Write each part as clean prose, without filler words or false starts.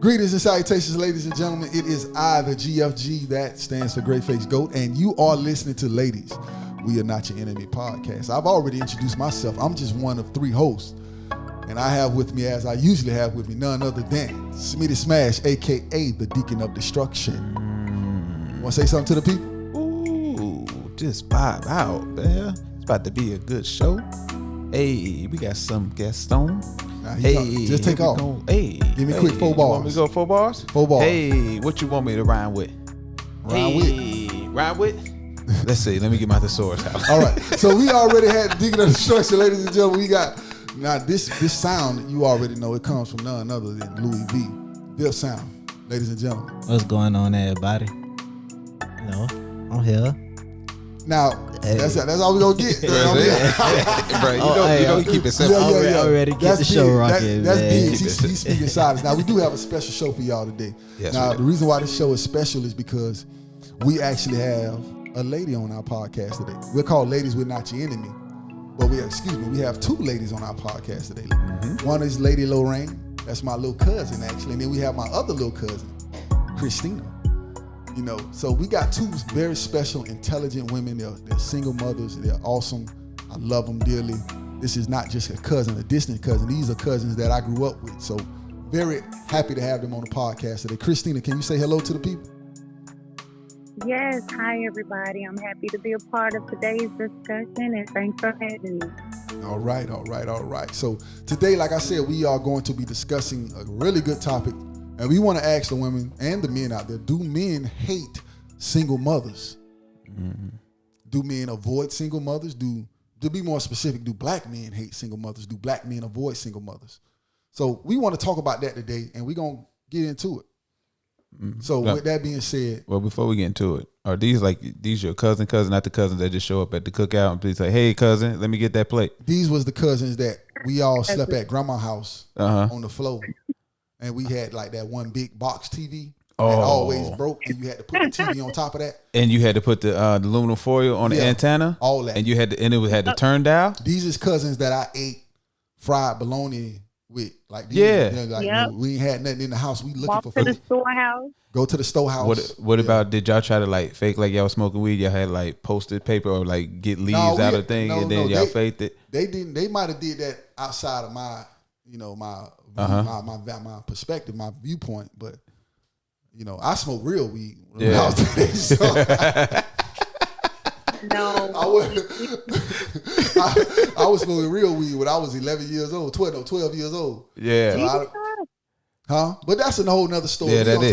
Greetings and salutations, ladies and gentlemen. It is I, the GFG, that stands for Great Face Goat, and you are listening to Ladies, We Are Not Your Enemy podcast. I've already introduced myself. I'm just one of three hosts, and I have with me, as I usually have with me, none other than Smitty Smash, a.k.a. the Deacon of Destruction. Want to say something to the people? Ooh, just vibe out, man. It's about to be a good show. Hey, we got some guests on. Nah, Hey, just take off. Hey, Give me quick 4 bars. Want me to go 4 bars? 4 bars. Hey, what you want me to rhyme with? Rhyme with? Rhyme with? Let's see. Let me get my thesaurus out. All right. So we already had Deacon of Destruction, ladies and gentlemen. We got now this sound you already know. It comes from none other than Louis V. Bill Sound, ladies and gentlemen. What's going on, everybody? No, I'm here. Now that's all we gonna get. Bro, you know, keep it simple. Already get the show rocking. That's man. big. He's speaking silence. Now we do have a special show for y'all today. Yes, now we do. the reason why this show is special is because we actually have a lady on our podcast today. We're called Ladies We're Not Your Enemy, but we have 2 ladies on our podcast today. Mm-hmm. One is Lady Lorraine. That's my little cousin actually, and then we have my other little cousin, Christina. You know, so we got 2 very special, intelligent women. They're single mothers. They're awesome. I love them dearly. This is not just a cousin, a distant cousin. These are cousins that I grew up with. So very happy to have them on the podcast today. Christina, can you say hello to the people? Yes, hi everybody. I'm happy to be a part of today's discussion and thanks for having me. All right. So today, like I said, we are going to be discussing a really good topic. And we want to ask the women and the men out there, do men hate single mothers? Mm-hmm. Do men avoid single mothers? To be more specific, do black men hate single mothers? Do black men avoid single mothers? So we want to talk about that today, and we're going to get into it. Mm-hmm. So with that being said. Well, before we get into it, are these your cousin, not the cousins that just show up at the cookout and please say, hey, cousin, let me get that plate? These was the cousins that we all slept at grandma's house on the floor. And we had like that one big box TV that always broke, and you had to put the TV on top of that. And you had to put the aluminum foil on the antenna, all that, and you had to, and it had to turn down. These is cousins that I ate fried bologna with, like these, we ain't had nothing in the house. We looking for food. To the storehouse. Go to the storehouse. What about? Did y'all try to like fake like y'all was smoking weed? Y'all had like posted paper or like get leaves out of thing, and then y'all faked it. They didn't. They might have did that outside of my, my perspective, my viewpoint, but I smoke real weed when I was there, so No. I was smoking real weed when I was 11 years old, 12 years old. Yeah. But that's a whole nother story. Yeah, that is.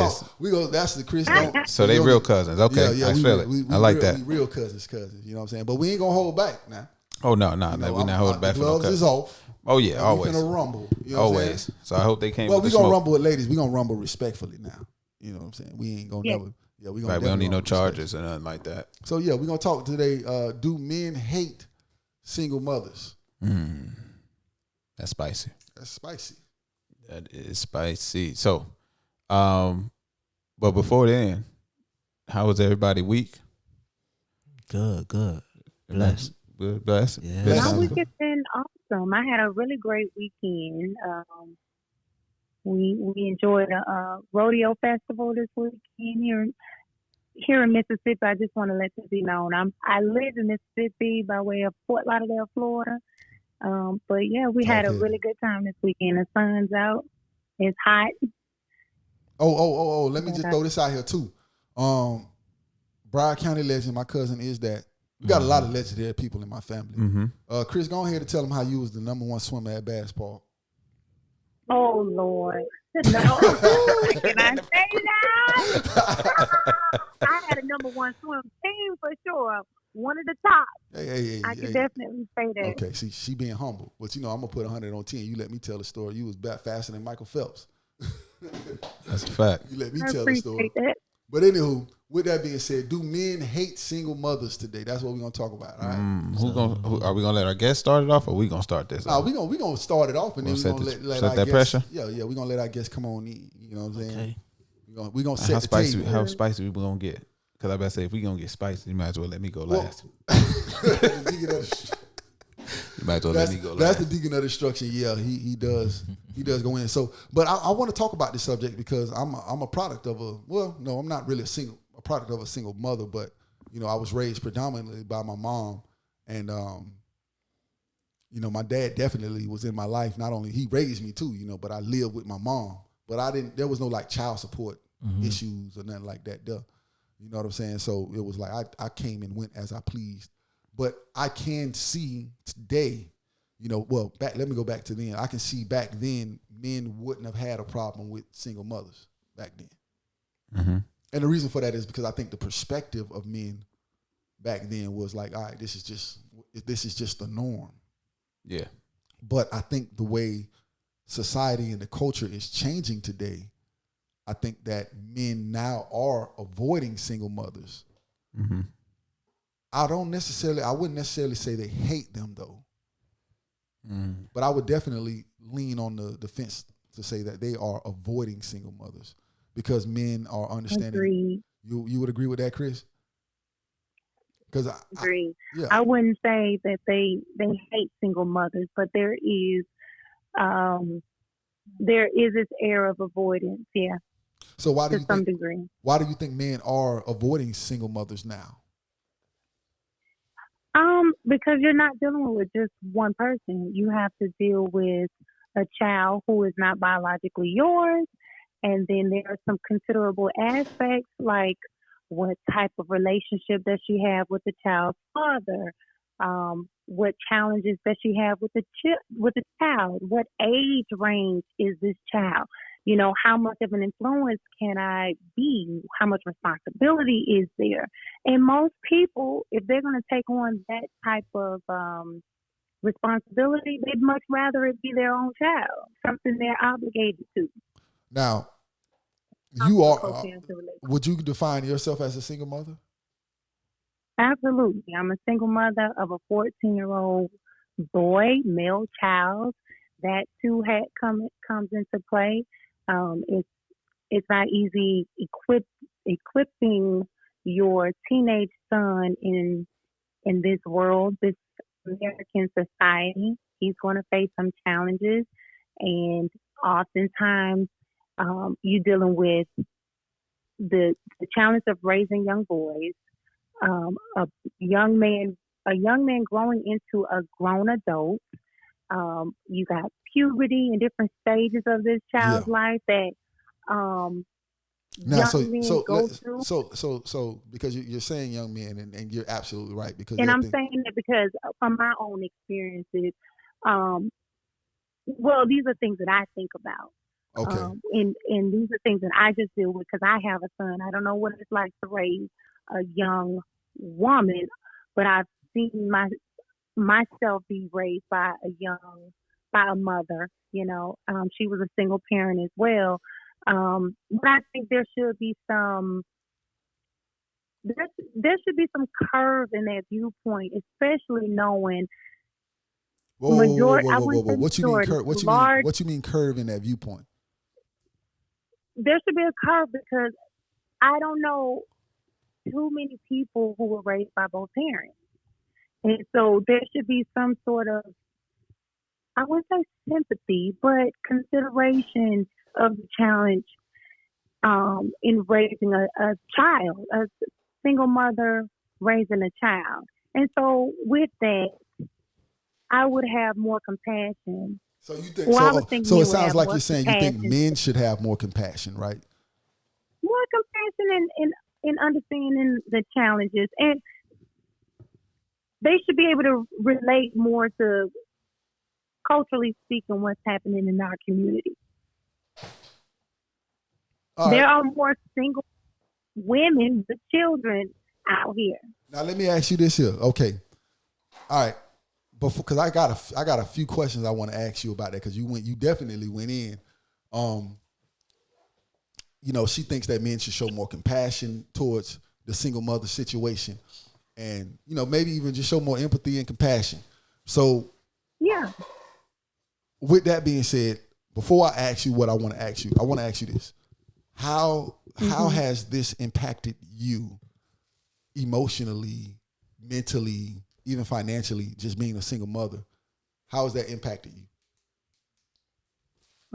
That's the Chris. So they real cousins. Okay, I feel it. I like that. We real cousins. You know what I'm saying? But we ain't gonna hold back now. Oh no, we're not holding back for no gloves cousins. is off. Oh yeah, always. We finna rumble. You know Always. So I hope they came. Well, with we gonna smoke. rumble with ladies. We gonna rumble respectfully now. You know what I'm saying? We ain't gonna never. Yeah, we gonna. Right, we don't need no rumble charges or nothing like that. So yeah, we gonna talk today. Do men hate single mothers? That's spicy. That's spicy. That is spicy. So, but before then, how was everybody week? Good. Blessed. Blessed. Yeah. Blessed. My week has been awesome. I had a really great weekend. We enjoyed a rodeo festival this weekend here in Mississippi. I just want to let this be known. I live in Mississippi by way of Fort Lauderdale, Florida. But yeah, we had a really good time this weekend. The sun's out. It's hot. Oh! Let me just throw this out here too. Broward County legend. My cousin is that. We got a lot of legendary people in my family. Mm-hmm. Chris, go ahead and tell them how you was the number 1 swimmer at Bass Park. Oh Lord! No, can I say that? I had a number 1 swim team for sure. One of the top. Hey, I can definitely say that. Okay, see, she being humble. But I'm going to put 100 on 10. You let me tell the story. You was back faster than Michael Phelps. That's a fact. You let me I tell the story. that. But anywho, with that being said, do men hate single mothers today? That's what we're going to talk about, all right? Are we going to let our guest start it off, or we going to start this? No, we're going to start it off, and then we're going to let our that guests, pressure? Yeah, we're going to let our guests come on in. You know what I'm saying? Okay. We're going to set the table. How spicy we going to get? Because I better say, if we going to get spicy, you might as well let me go last. You might as well let me go. That's the last. deacon of destruction. Yeah, he does go in. So, but I want to talk about this subject because I'm a product of I'm not really a product of a single mother, but I was raised predominantly by my mom, and my dad definitely was in my life. Not only he raised me too, but I lived with my mom. But there was no like child support issues or nothing like that. Duh. You know what I'm saying? So it was like I came and went as I pleased. But I can see today, let me go back to then. I can see back then men wouldn't have had a problem with single mothers back then. Mm-hmm. And the reason for that is because I think the perspective of men back then was like, all right, this is just the norm. Yeah. But I think the way society and the culture is changing today, I think that men now are avoiding single mothers. Mm-hmm. I wouldn't necessarily say they hate them though. But I would definitely lean on the fence to say that they are avoiding single mothers because men are understanding. Agreed. You would agree with that, Chris? Because Agree. Yeah. I wouldn't say that they hate single mothers, but there is this air of avoidance. Yeah. So why do to you some think? degree. Why do you think men are avoiding single mothers now? Because you're not dealing with just one person. You have to deal with a child who is not biologically yours. And then there are some considerable aspects like what type of relationship does she have with the child's father? What challenges does she have with the child? What age range is this child? How much of an influence can I be? How much responsibility is there? And most people, if they're going to take on that type of responsibility, they'd much rather it be their own child, something they're obligated to. Now, you are. Would you define yourself as a single mother? Absolutely. I'm a single mother of a 14-year-old boy, male child. That too comes into play. It's not easy equipping your teenage son in this world, this American society. He's going to face some challenges, and oftentimes you're dealing with the challenge of raising young boys. A young man growing into a grown adult. You got puberty and different stages of this child's life that now, young men go through. So because you're saying young men, and you're absolutely right. And I'm saying that because from my own experiences, these are things that I think about. Okay. And these are things that I just deal with because I have a son. I don't know what it's like to raise a young woman, but I've seen myself be raised by a mother. She was a single parent as well. But I think there should be some curve in that viewpoint, especially knowing. Whoa. What you mean curve in that viewpoint? There should be a curve because I don't know too many people who were raised by both parents. And so there should be some sort of, I wouldn't say sympathy, but consideration of the challenge in raising a child, a single mother raising a child. And so with that, I would have more compassion. So you think? So it sounds like you're saying you think men should have more compassion, right? More compassion and understanding the challenges, and they should be able to relate more to, culturally speaking, what's happening in our community. There are more single women with children out here. Now let me ask you this here, okay? All right. Because I got a few questions I want to ask you about that because you definitely went in. She thinks that men should show more compassion towards the single mother situation, and maybe even just show more empathy and compassion. So yeah. With that being said, before I ask you what I want to ask you this: how has this impacted you emotionally, mentally, even financially, just being a single mother How has that impacted you?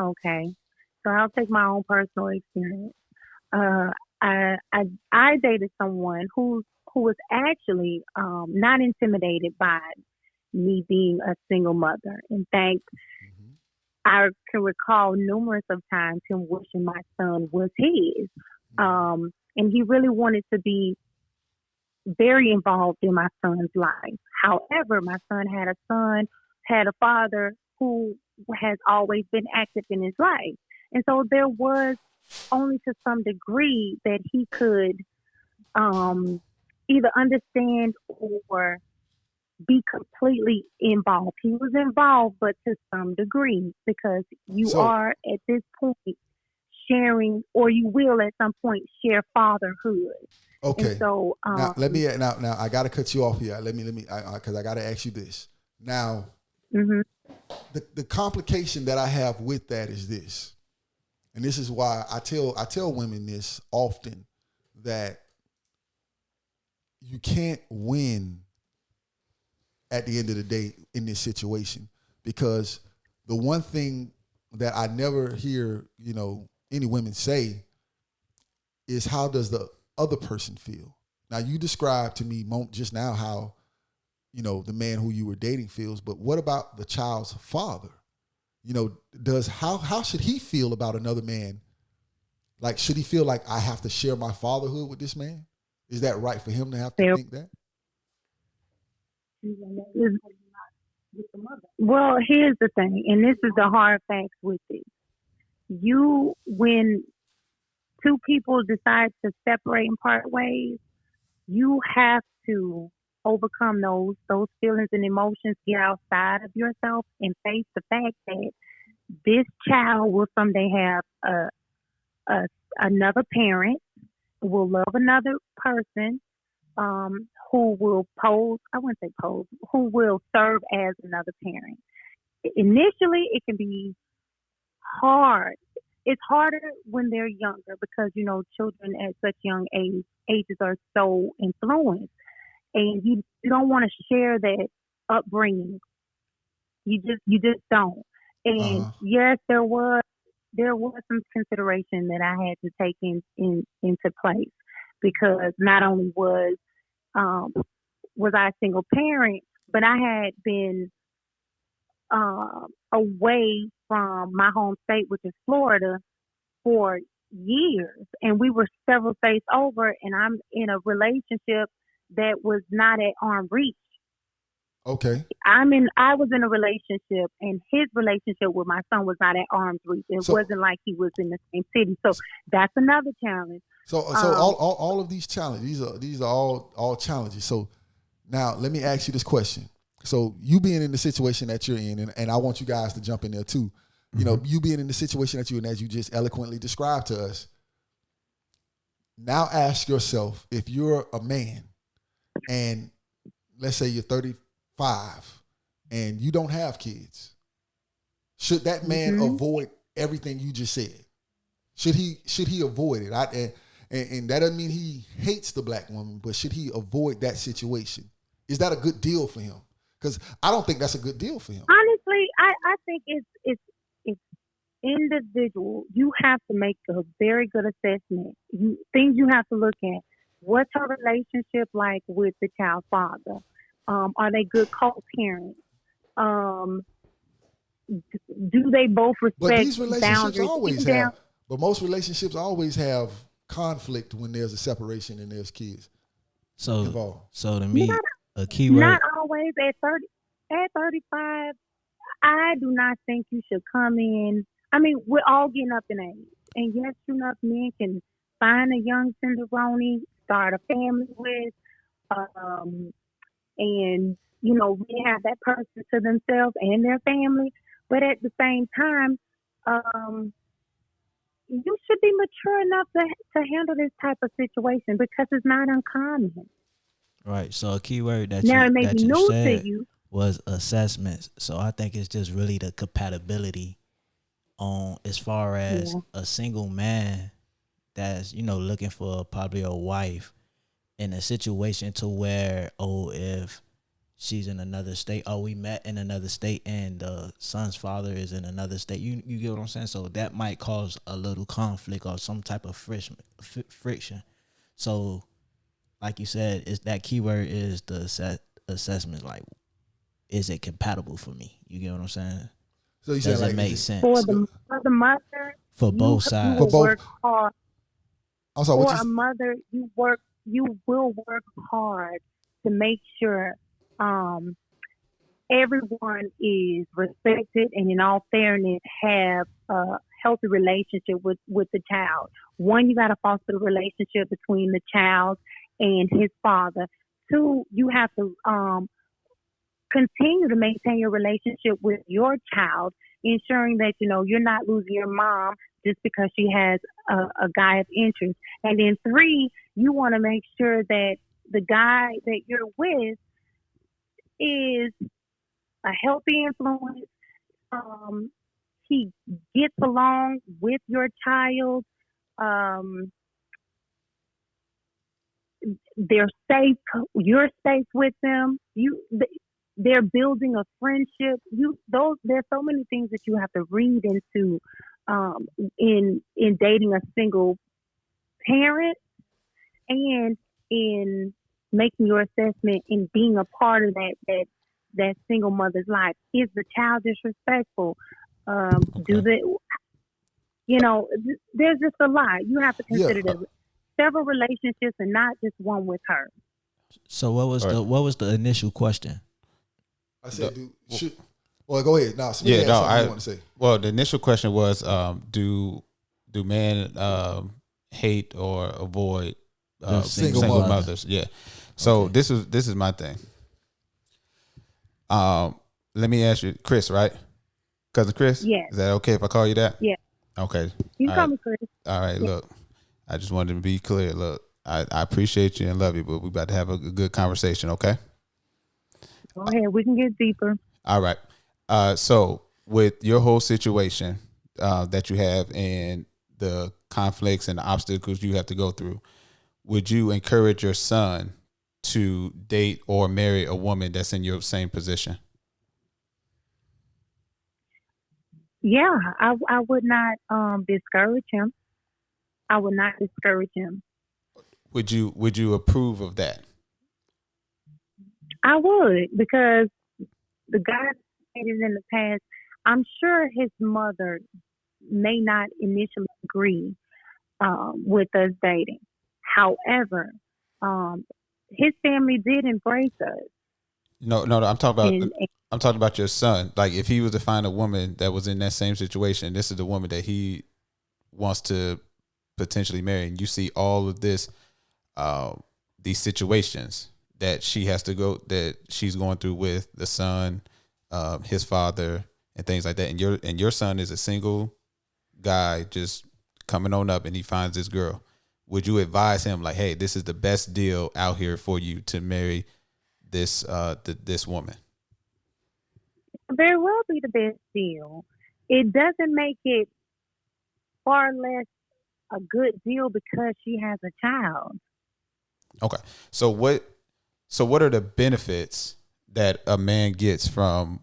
Okay. So I'll take my own personal experience. Uh, I dated someone who was actually not intimidated by me being a single mother. In fact, Mm-hmm. I can recall numerous of times him wishing my son was his. And he really wanted to be very involved in my son's life. However, my son had a father who has always been active in his life. And so there was only to some degree that he could either understand or be completely involved. He was involved, but to some degree, because you So are at this point sharing, or you will at some point share fatherhood. And okay. so, Now let me now I gotta cut you off here. Let me because I gotta ask you this. Now mhm. the complication that I have with that is this, and this is why I tell women this often, that you can't win at the end of the day in this situation, because the one thing that I never hear, any women say is, how does the other person feel? Now you described to me just now how, the man who you were dating feels, but what about the child's father? How should he feel about another man? Like, should he feel like, I have to share my fatherhood with this man? Is that right for him to have to There- think that? Well, here's the thing, and this is the hard facts with it. When two people decide to separate and part ways, you have to overcome those feelings and emotions, get outside of yourself, and face the fact that this child will someday have another parent, will love another person, who will who will serve as another parent. Initially, it can be hard. It's harder when they're younger because, children at such young ages are so influenced, and you don't want to share that upbringing. You just don't. And Uh-huh. yes, there was some consideration that I had to take into place, because not only was I a single parent, but I had been away from my home state, which is Florida, for years, and we were several states over, and I'm in a relationship that was not at arm's reach. Okay. I was in a relationship, and his relationship with my son was not at arm's reach. It So wasn't like he was in the same city. So that's another challenge. so all of these challenges, these are all challenges. So now let me ask you this question. So you being in the situation that you're in, and I want you guys to jump in there too. You being in the situation that you're in, as you just eloquently described to us. Now ask yourself, if you're a man and let's say you're 35 and you don't have kids, should that man avoid everything you just said? Should he avoid it? And that doesn't mean he hates the black woman, but should he avoid that situation? Is that a good deal for him? Because I don't think that's a good deal for him. Honestly, I think it's individual. You have to make a very good assessment. Things you have to look at. What's her relationship like with the child's father? Are they good co-parents? Do they both But respect these relationships boundaries? most relationships always have conflict when there's a separation and there's kids involved. So to me, Not, a key word. not always at 35. I do not think you should come in. I mean, we're all getting up in age, and yes, enough men can find a young tenderoni, start a family with, and really have that person to themselves and their family. But at the same time, you should be mature enough to handle this type of situation, because it's not uncommon. Right. So a key word that Now, it may that be you new said to you. was assessments. So I think it's just really the compatibility on as far as a single man that's looking for probably a wife in a situation to where if she's in another state. Oh, we met in another state, and the son's father is in another state. You get what I'm saying? So that might cause a little conflict or some type of friction. So, like you said, is that keyword is the assessment. Like, is it compatible for me? You get what I'm saying? So you Does said it like make sense For the mother, for both sides? For both. Work hard. I'm sorry. For a mother, you will work hard to make sure everyone is respected and, in all fairness, have a healthy relationship with the child. One, you got to foster the relationship between the child and his father. Two, you have to continue to maintain your relationship with your child, ensuring that, you're not losing your mom just because she has a guy of interest. And then three, you want to make sure that the guy that you're with is a healthy influence. He gets along with your child. They're safe. You're safe with them. They're building a friendship. There's so many things that you have to read into in dating a single parent, and in making your assessment and being a part of that single mother's life. Is the child disrespectful? Do they? There's just a lot. You have to consider several relationships and not just one with her. So what was the initial question? I said, well, go ahead. I want to say. Well, the initial question was, do men hate or avoid single mothers? Yeah. So Okay. this is my thing. Let me ask you, Chris, right? Cousin Chris? Yes. Is that okay if I call you that? Yeah. Okay. You All call right. me Chris. All right, Yeah. look. I just wanted to be clear. Look, I appreciate you and love you, but we're about to have a good conversation, okay? Go ahead. We can get deeper. All right. So with your whole situation that you have and the conflicts and the obstacles you have to go through, would you encourage your son to date or marry a woman that's in your same position? Yeah, I would not discourage him. I would not discourage him. Would you approve of that? I would, because the guy that dated in the past, I'm sure his mother may not initially agree with us dating. However, his family did embrace us. No. I'm talking about your son. Like, if he was to find a woman that was in that same situation, this is the woman that he wants to potentially marry, and you see all of this, these situations that she's going through with the son, his father, and things like that. And your son is a single guy just coming on up, and he finds this girl. Would you advise him, like, hey, this is the best deal out here for you to marry this woman? Very well be the best deal. It doesn't make it far less a good deal because she has a child. Okay. So what are the benefits that a man gets from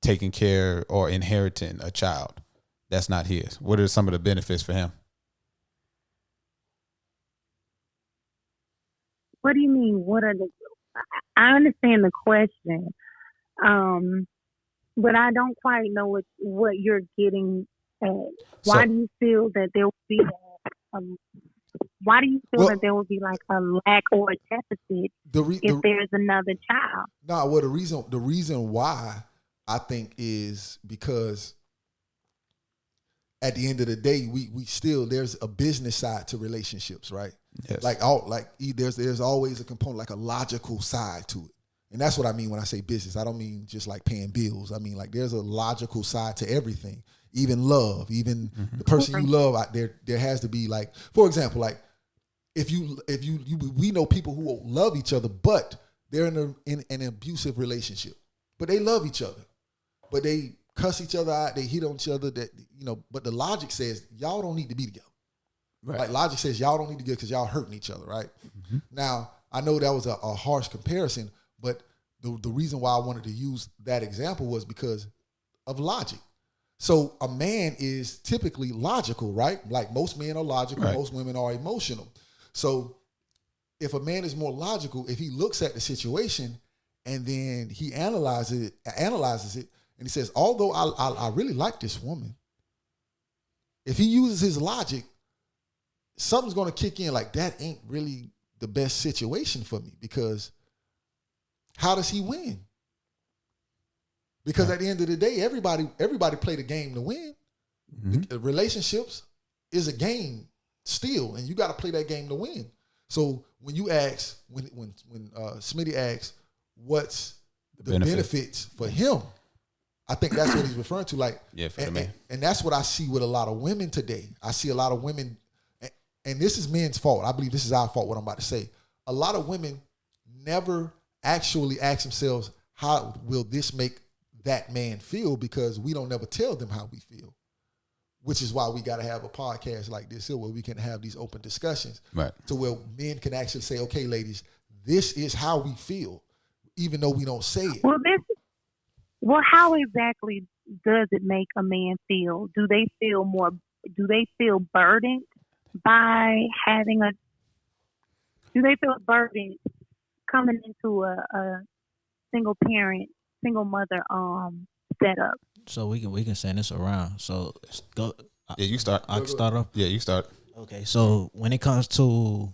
taking care or inheriting a child that's not his? What are some of the benefits for him? What do you mean? I understand the question, but I don't quite know what you're getting at. Why do you feel that there will be that there will be like a lack or a deficit if there's another child? No, well, the reason why I think is because at the end of the day, we still, there's a business side to relationships, right? Yes. There's always a component, like a logical side to it. And that's what I mean when I say business. I don't mean just like paying bills. I mean, like, there's a logical side to everything, even love, even the person you love out there. There has to be, like, for example, like if we know people who love each other, but they're in an abusive relationship, but they love each other, but they cuss each other out, they hit on each other, but the logic says y'all don't need to be together. Right. Like, logic says y'all don't need to get because y'all hurting each other, right? Mm-hmm. Now, I know that was a harsh comparison, But the reason why I wanted to use that example was because of logic. So a man is typically logical, right? Like most men are logical, Right. most women are emotional. So if a man is more logical, if he looks at the situation and then he analyzes it, and he says, although I really like this woman, if he uses his logic, something's going to kick in like that ain't really the best situation for me, because how does he win? Because at the end of the day, everybody play the game to win. Mm-hmm. Relationships is a game still, and you got to play that game to win. So when you ask, when Smitty asks, what's the benefits for him, I think that's what he's referring to. Like, for the man. And that's what I see with a lot of women today. I see a lot of women, and this is men's fault. I believe this is our fault, what I'm about to say. A lot of women never actually ask themselves, how will this make that man feel? Because we don't never tell them how we feel, which is why we got to have a podcast like this here where we can have these open discussions, right? To where men can actually say, okay, ladies, this is how we feel, even though we don't say it. Well, how exactly does it make a man feel? Do they feel burdened by having do they feel burdened coming into a single mother setup? So we can send this around. So go. Yeah, you start. I can start off. Yeah, you start. Okay, so when it comes to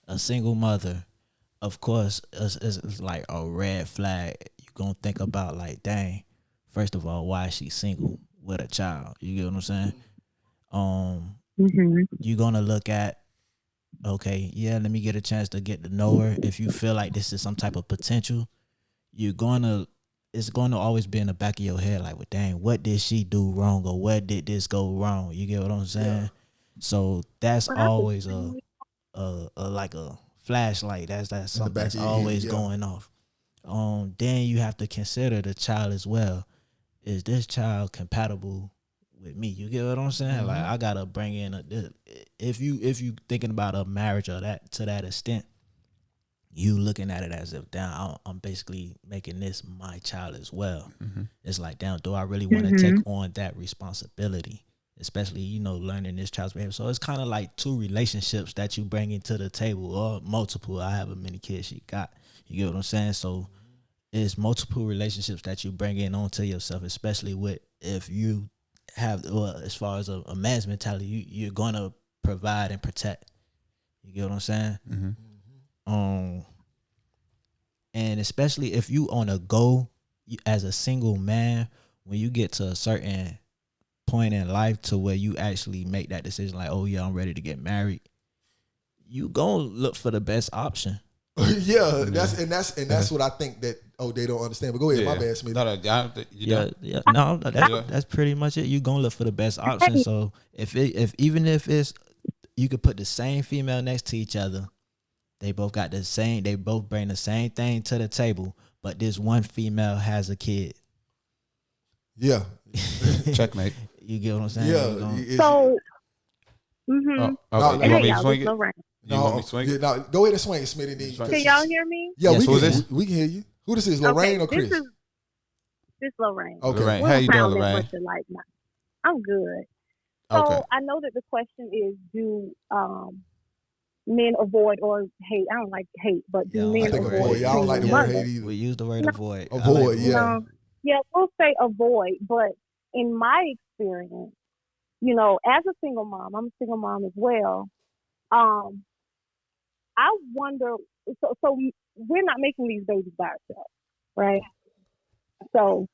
a single mother, of course, it's like a red flag. You're gonna think about like, dang, first of all, why is she single with a child? You get what I'm saying? You're gonna look at, okay, yeah, let me get a chance to get to know her. If you feel like this is some type of potential, it's going to always be in the back of your head, like, well, dang, what did she do wrong, or where did this go wrong? You get what I'm saying? Yeah. So that's always a like a flashlight. That's something that's always going off. Then you have to consider the child as well. Is this child compatible with me? You get what I'm saying? Mm-hmm. Like, I gotta bring in if you thinking about a marriage or that to that extent, you looking at it as if, damn, I'm basically making this my child as well. Mm-hmm. It's like, damn, do I really want to take on that responsibility? Especially, learning this child's behavior. So it's kind of like two relationships that you bring into the table, or multiple. I have many kids she got. You get what I'm saying? So it's multiple relationships that you bring in onto yourself, especially with if you have, well, as far as a man's mentality, you're going to provide and protect. You get what I'm saying? Mm-hmm. And especially if you on a go as a single man, when you get to a certain point in life to where you actually make that decision, like, oh yeah, I'm ready to get married, you gonna look for the best option. That's what I think that they don't understand. But go ahead, my bad, Smith. That's pretty much it. You gonna look for the best option. So even if it's, you could put the same female next to each other, they both bring the same thing to the table, but this one female has a kid. Yeah. Checkmate. You get what I'm saying? Yeah. So, okay. You want me to swing it? No, go ahead and swing it, Smitty. Can y'all hear me? Yeah, yes, we can hear you. Who this is, Lorraine or Chris? This is Lorraine. Okay. Lorraine. How you doing, Lorraine? I'm good. So I know that the question is, do men avoid or hate? I don't like hate, but do men avoid? I don't like the word hate either. We use the word avoid. Avoid, yeah, we'll say avoid, but in my experience, as a single mom, I'm a single mom as well. I wonder, so we're not making these babies by ourselves, right? So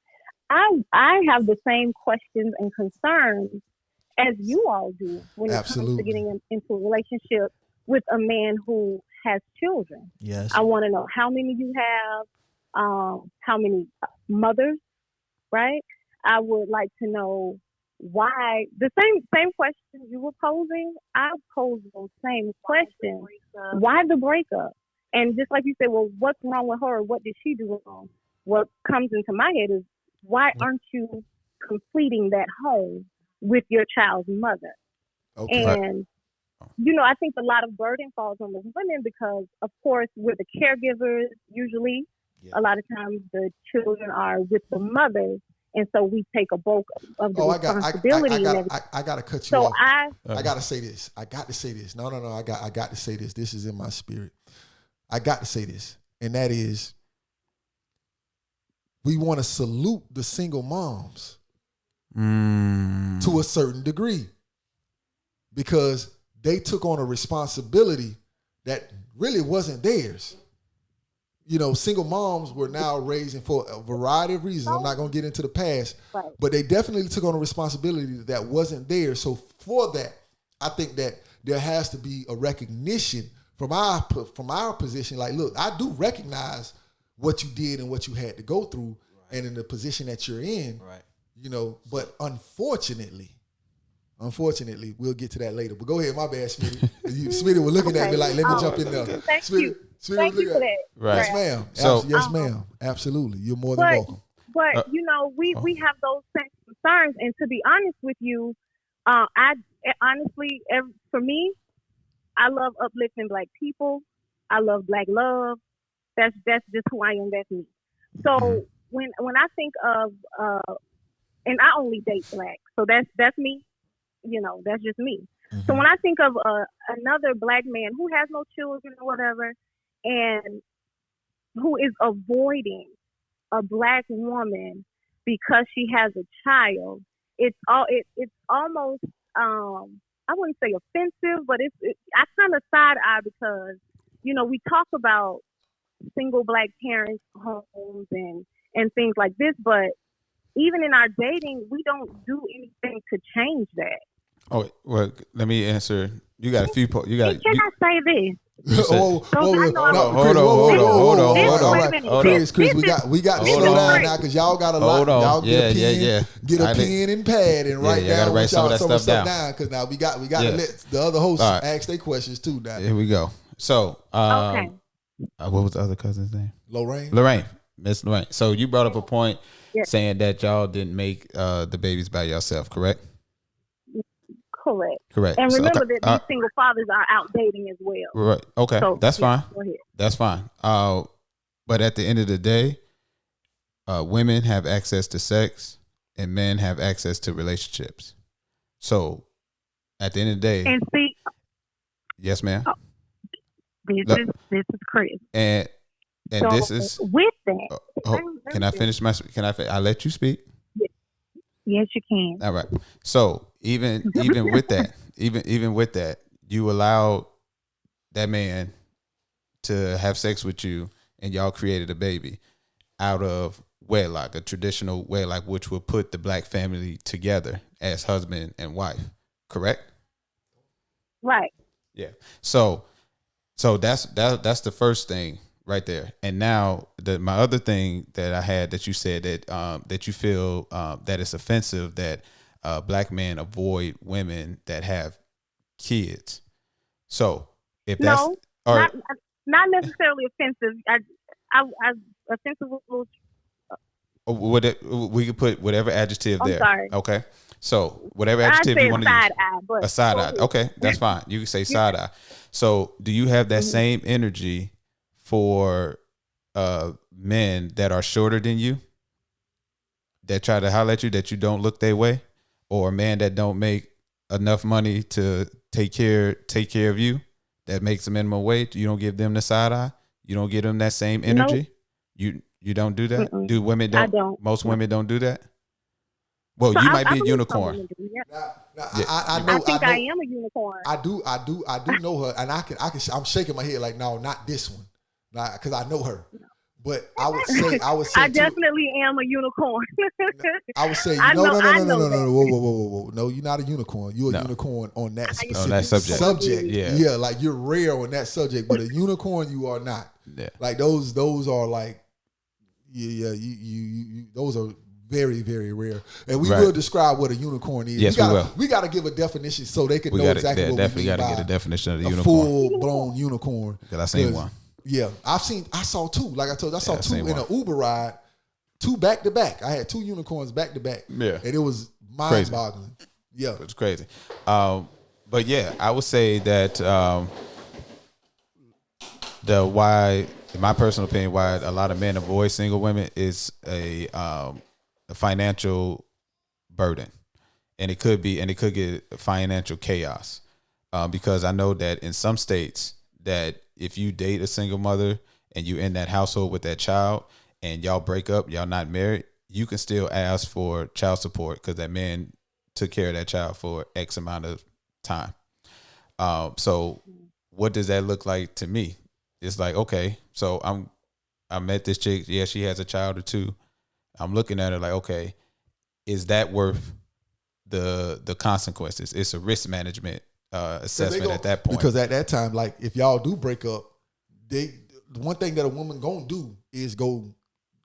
I have the same questions and concerns as you all do when it comes to getting into a relationship with a man who has children. Yes. I want to know how many you have, how many mothers, right? I would like to know why the same questions you were posing. I posed those same questions. Why the breakup? And just like you said, well, what's wrong with her? What did she do wrong? What comes into my head is, why aren't you completing that home with your child's mother? Okay. And I think a lot of burden falls on the women because, of course, we're the caregivers usually, a lot of times the children are with the mothers, and so we take a bulk of the responsibility. I got to cut you so off. I got to say this. I got to say this. No. I got to say this. This is in my spirit. I got to say this, and that is, we want to salute the single moms to a certain degree, because they took on a responsibility that really wasn't theirs. You know, single moms were now raising for a variety of reasons. I'm not going to get into the past, right. but they definitely took on a responsibility that wasn't theirs. So for that, I think that there has to be a recognition from our position. Like, look, I do recognize what you did and what you had to go through, right, and in the position that you're in, right. You know, but unfortunately, we'll get to that later. But go ahead, my bad, Smitty. Smitty was looking at me like, let me jump in there. Thank you. Thank you for that. Right. Yes, ma'am. So, yes, ma'am. Absolutely. You're more than welcome. But you know, we have those same concerns, and to be honest with you, I honestly, for me, I love uplifting Black people. I love Black love. That's just who I am. That's me. So when I think of and I only date Black, so that's me. You know, that's just me. Mm-hmm. So when I think of another Black man who has no children or whatever, and who is avoiding a Black woman because she has a child, it's almost I wouldn't say offensive, but I kind of side eye, because you know, we talk about single Black parents' homes and things like this, but even in our dating, we don't do anything to change that. Oh, well, let me answer. You got a few. Can I say this? Hold on. Chris, we got to slow down now, because y'all got a lot. Y'all get a pen and pad and write down some of that stuff down. Because now we got to let the other hosts ask their questions too. Now. Here we go. So, okay. What was the other cousin's name? Lorraine. Miss Lorraine. So you brought up a point saying that y'all didn't make the babies by yourself, correct? Correct. And remember that these single fathers are out dating as well. Right. Okay. So, that's fine. Go ahead. That's fine. But at the end of the day, women have access to sex and men have access to relationships. So at the end of the day, and see, yes, ma'am. This is Chris. And so this is with that. Can I finish I let you speak? Yes, you can. All right. So even with that, even with that, you allowed that man to have sex with you, and y'all created a baby out of wedlock, a traditional wedlock, which would put the Black family together as husband and wife. Correct? Right. Yeah. So that's the first thing right there. And now my other thing that I had that you said that you feel that it's offensive that Black men avoid women that have kids. So if that's not necessarily offensive. I offensive was we could put whatever adjective there. Sorry. Okay. So whatever adjective you want to use. A side eye. Okay, that's fine. You can say side eye. So do you have that same energy for men that are shorter than you, that try to holler at you, that you don't look their way, or a man that don't make enough money to take care of you, that makes a minimum wage? You don't give them the side eye? You don't give them that same energy? Nope. You don't do that? Do women don't? I don't. Most women don't do that? Well, so you might be a unicorn. I think I am a unicorn. I do know her, and I'm shaking my head like, no, not this one, because I know her. But I would say I definitely am a unicorn. I would say no. Whoa. No, you're not a unicorn. You're a unicorn on that specific subject. Yeah, like you're rare on that subject, but a unicorn you are not. Yeah. Like those are like you those are very, very rare. And we will describe what a unicorn is. Yes, we got to give a definition so they can know exactly what we mean. Definitely got to get a definition of the unicorn. Full-blown unicorn. Because I seen one. Yeah, I saw two. Like I told you, I saw two in an Uber ride, two back to back. I had two unicorns back to back. Yeah. And it was mind-boggling. Yeah. It was crazy. But yeah, I would say that why, in my personal opinion, why a lot of men avoid single women is a financial burden, and it could get financial chaos, because I know that in some states that if you date a single mother and you in that household with that child and y'all break up, y'all not married, you can still ask for child support because that man took care of that child for X amount of time. So what does that look like to me? It's like, okay, so I met this chick. Yeah, she has a child or two. I'm looking at her like, okay, is that worth the consequences? It's a risk management assessment at that point. Because at that time, like if y'all do break up, the one thing that a woman gonna do is go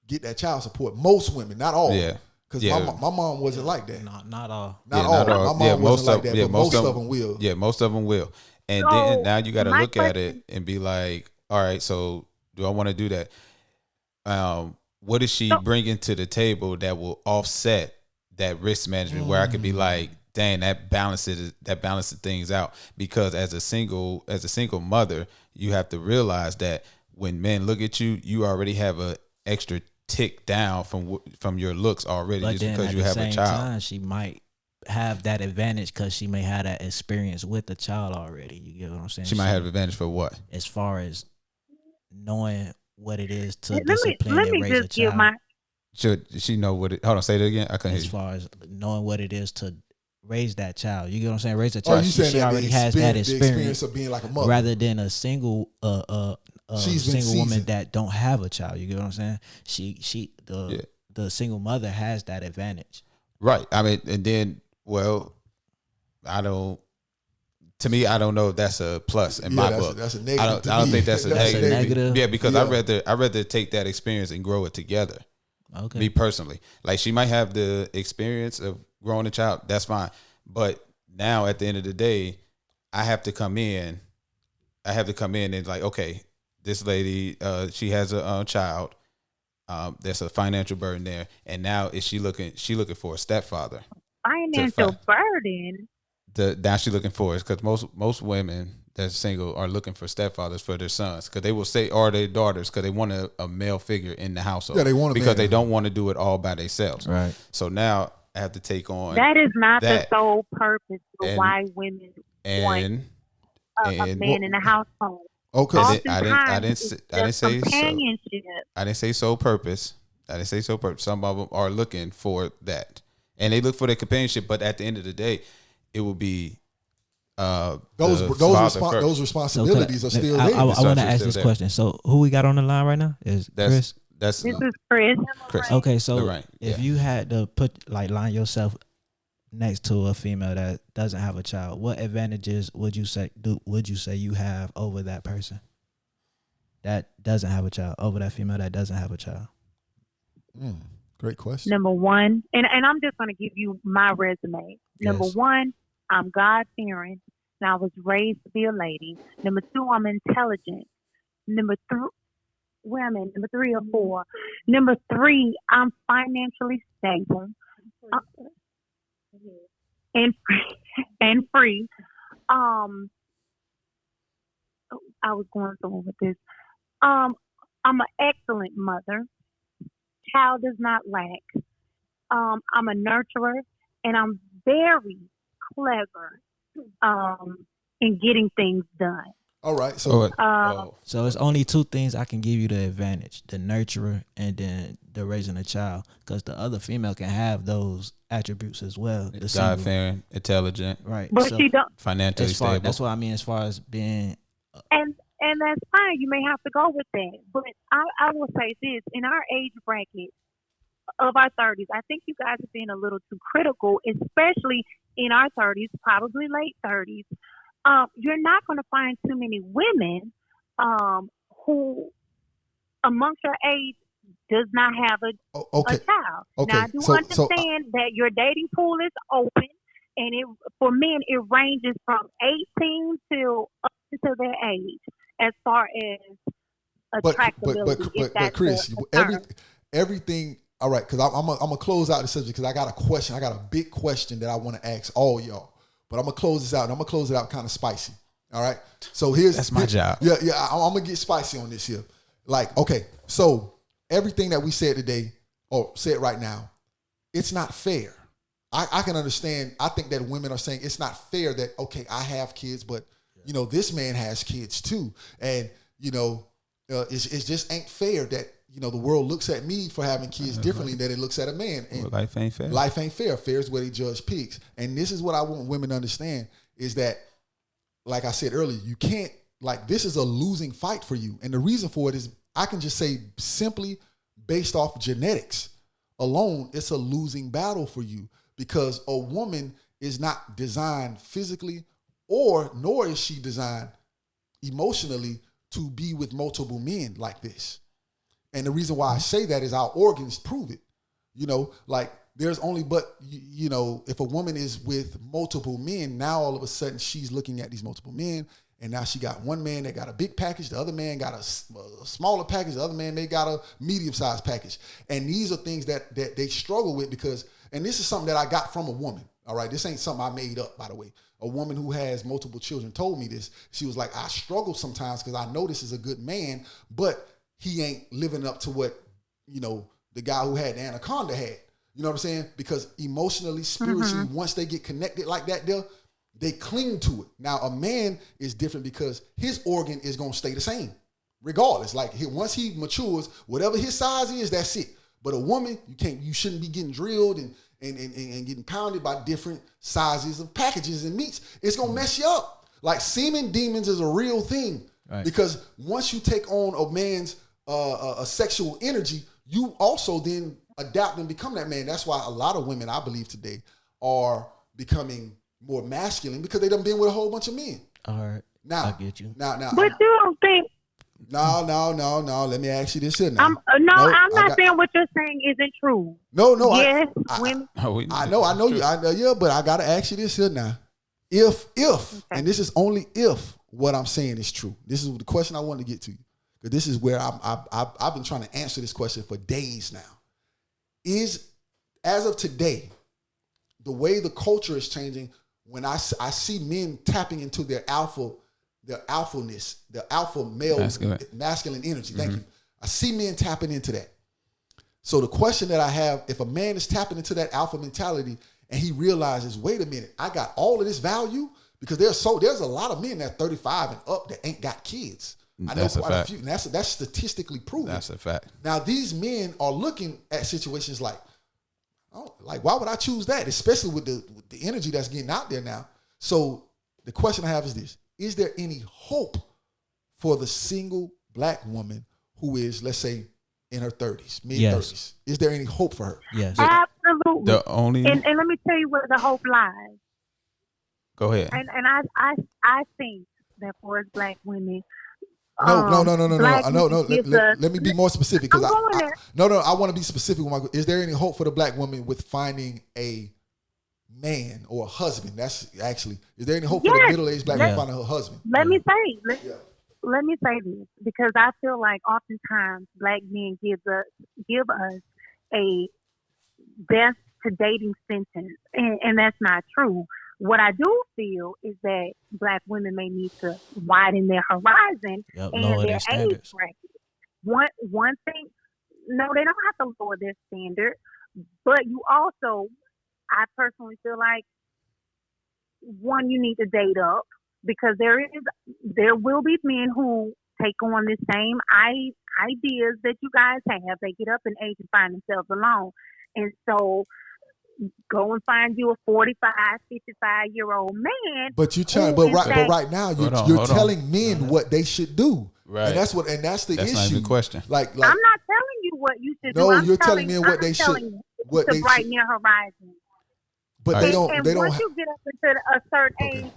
get that child support. Most women, not all. Yeah. Because my mom wasn't like that. Not all. Not all. My mom wasn't like that, but most of them will. Yeah, most of them will. And So, then now you got to my look at question- it and be like, all right, so do I want to do that? What is she bringing to the table that will offset that risk management where I could be like, dang, that balances things out? Because as a single mother, you have to realize that when men look at you, you already have a extra tick down from your looks already, But just then because at you the have same a child. time, she might have that advantage because she may have that experience with the child already. You get what I'm saying? She might have advantage for what? as far as knowing what it is to let discipline me and raise a just give child. my Should she know what it? Hold on, say that again. I couldn't As hear you. far as knowing what it is to raise that child, you get what I'm saying? Raise a Oh, child. you she saying that already has that the experience of being like a mother. rather than a single She's been single woman seasoned. that don't have a child. You get what I'm saying? The single mother has that advantage. Right. I mean, and then, well, I don't. To me, I don't know if that's a plus in my book. That's a negative. I don't think that's a negative. Yeah, because Yeah. I'd rather take that experience and grow it together. Okay. Me personally, like she might have the experience of growing a child. That's fine. But now at the end of the day, I have to come in and like, okay, this lady, she has a child. There's a financial burden there, and now is she looking for a stepfather? financial burden. Now she's looking for it because most women that's single are looking for stepfathers for their sons because they will say or their daughters because they want a male figure in the household. Yeah, they want a because man. they don't want to do it all by themselves. Right. So now I have to take on That is not that. the sole purpose of And- why women want and a man in the household. Okay. I didn't say so. Companionship. I didn't say sole purpose. I didn't say sole purpose. Some of them are looking for that, and they look for their companionship. But at the end of the day, it will be Those responsibilities are still there. I want to Still ask this there. question. So who we got on the line right now is Chris. That's This is Chris. Chris. Okay, so Lorraine, if yeah. you had to line yourself next to a female that doesn't have a child, what advantages would you say you have over that person that doesn't have a child, over that female that doesn't have a child? Great question. Number one, and I'm just going to give you my resume. Number Yes. one, I'm God fearing, and I was raised to be a lady. Number two, I'm intelligent. Number three or four. Number three, I'm financially stable and free. I was going somewhere with this. I'm an excellent mother. Child does not lack. I'm a nurturer, and I'm very clever in getting things done. All right. So So it's only two things I can give you the advantage: the nurturer and then the raising a child. Because the other female can have those attributes as well. The single. God-fearing, intelligent, Right. But So she don't, financially stable. that's what I mean as far as being. and that's fine. You may have to go with that. But I will say this: in our age bracket of our 30s, I think you guys are being a little too critical, especially in our 30s, probably late 30s. You're not going to find too many women who, amongst your age, does not have a child. Okay. Now, I do understand that your dating pool is open, and for men, it ranges from 18 till up to their age as far as attractability. But Chris, everything. All right, because I'm gonna close out the subject because I got a question. I got a big question that I want to ask all y'all. But I'm gonna close this out, and I'm gonna close it out kind of spicy. All right. So that's my job. Yeah. I'm gonna get spicy on this here. Like, okay, so everything that we said today or said right now, it's not fair. I can understand. I think that women are saying it's not fair that, okay, I have kids, but this man has kids too, and it just ain't fair that the world looks at me for having kids differently than it looks at a man. And life ain't fair. Life ain't fair. Fair is where they judge pigs. And this is what I want women to understand is that, like I said earlier, you can't, this is a losing fight for you. And the reason for it is, I can just say simply based off genetics alone, it's a losing battle for you, because a woman is not designed physically nor is she designed emotionally to be with multiple men like this. And the reason why I say that is our organs prove it. There's only if a woman is with multiple men, now all of a sudden she's looking at these multiple men, and now she got one man that got a big package, the other man got a smaller package, the other man may got a medium-sized package. And these are things that they struggle with and this is something that I got from a woman, all right? This ain't something I made up, by the way. A woman who has multiple children told me this. She was like, I struggle sometimes because I know this is a good man, but he ain't living up to what, the guy who had the anaconda had. You know what I'm saying? Because emotionally, spiritually, once they get connected like that, they cling to it. Now, a man is different because his organ is going to stay the same regardless. Once he matures, whatever his size is, that's it. But a woman, you shouldn't be getting drilled and getting pounded by different sizes of packages and meats. It's going to mess you up. Semen demons is a real thing. Right. Because once you take on a man's a sexual energy, you also then adapt and become that man. That's why a lot of women, I believe today, are becoming more masculine because they done been with a whole bunch of men. All right. Now, I get you. Now. But you don't think? No. Let me ask you this here now. I'm not saying what you're saying isn't true. No. Yes, women. I know you. Yeah, but I gotta ask you this here now. If, and this is only if what I'm saying is true. This is the question I want to get to you. Because this is where I've been trying to answer this question for days now. Is, as of today, the way the culture is changing, when I see men tapping into their alphaness, the alpha male masculine energy. Thank you. I see men tapping into that. So the question that I have, if a man is tapping into that alpha mentality and he realizes, wait a minute, I got all of this value, because there's a lot of men that 35 and up that ain't got kids. I know quite a few. And that's statistically proven. That's a fact. Now these men are looking at situations like why would I choose that? Especially with the energy that's getting out there now. So the question I have is this: is there any hope for the single black woman who is, let's say, in her 30s, mid 30s? Yes. Is there any hope for her? Yes. Absolutely. The only and let me tell you where the hope lies. Go ahead. And I think that for us black women. No. Let me be more specific, because I want to be specific with my. Is there any hope for the black woman with finding a man or a husband? That's actually. Is there any hope for the middle-aged black woman finding her husband? Let me say this, because I feel like oftentimes black men give us a best to dating sentence, and that's not true. What I do feel is that black women may need to widen their horizon and their age bracket. One thing, no, they don't have to lower their standard, but you also, I personally feel like, one, you need to date up, because there will be men who take on the same ideas that you guys have. They get up in age and find themselves alone, and so go and find you a 45, 55-year-old man. But right now you're telling men what they should do. Right. And that's the issue. That's not even a question. Like I'm not telling you what you should do. No, you're telling men what they should. What they brighten your horizon. But they don't. Once you get up into a certain age,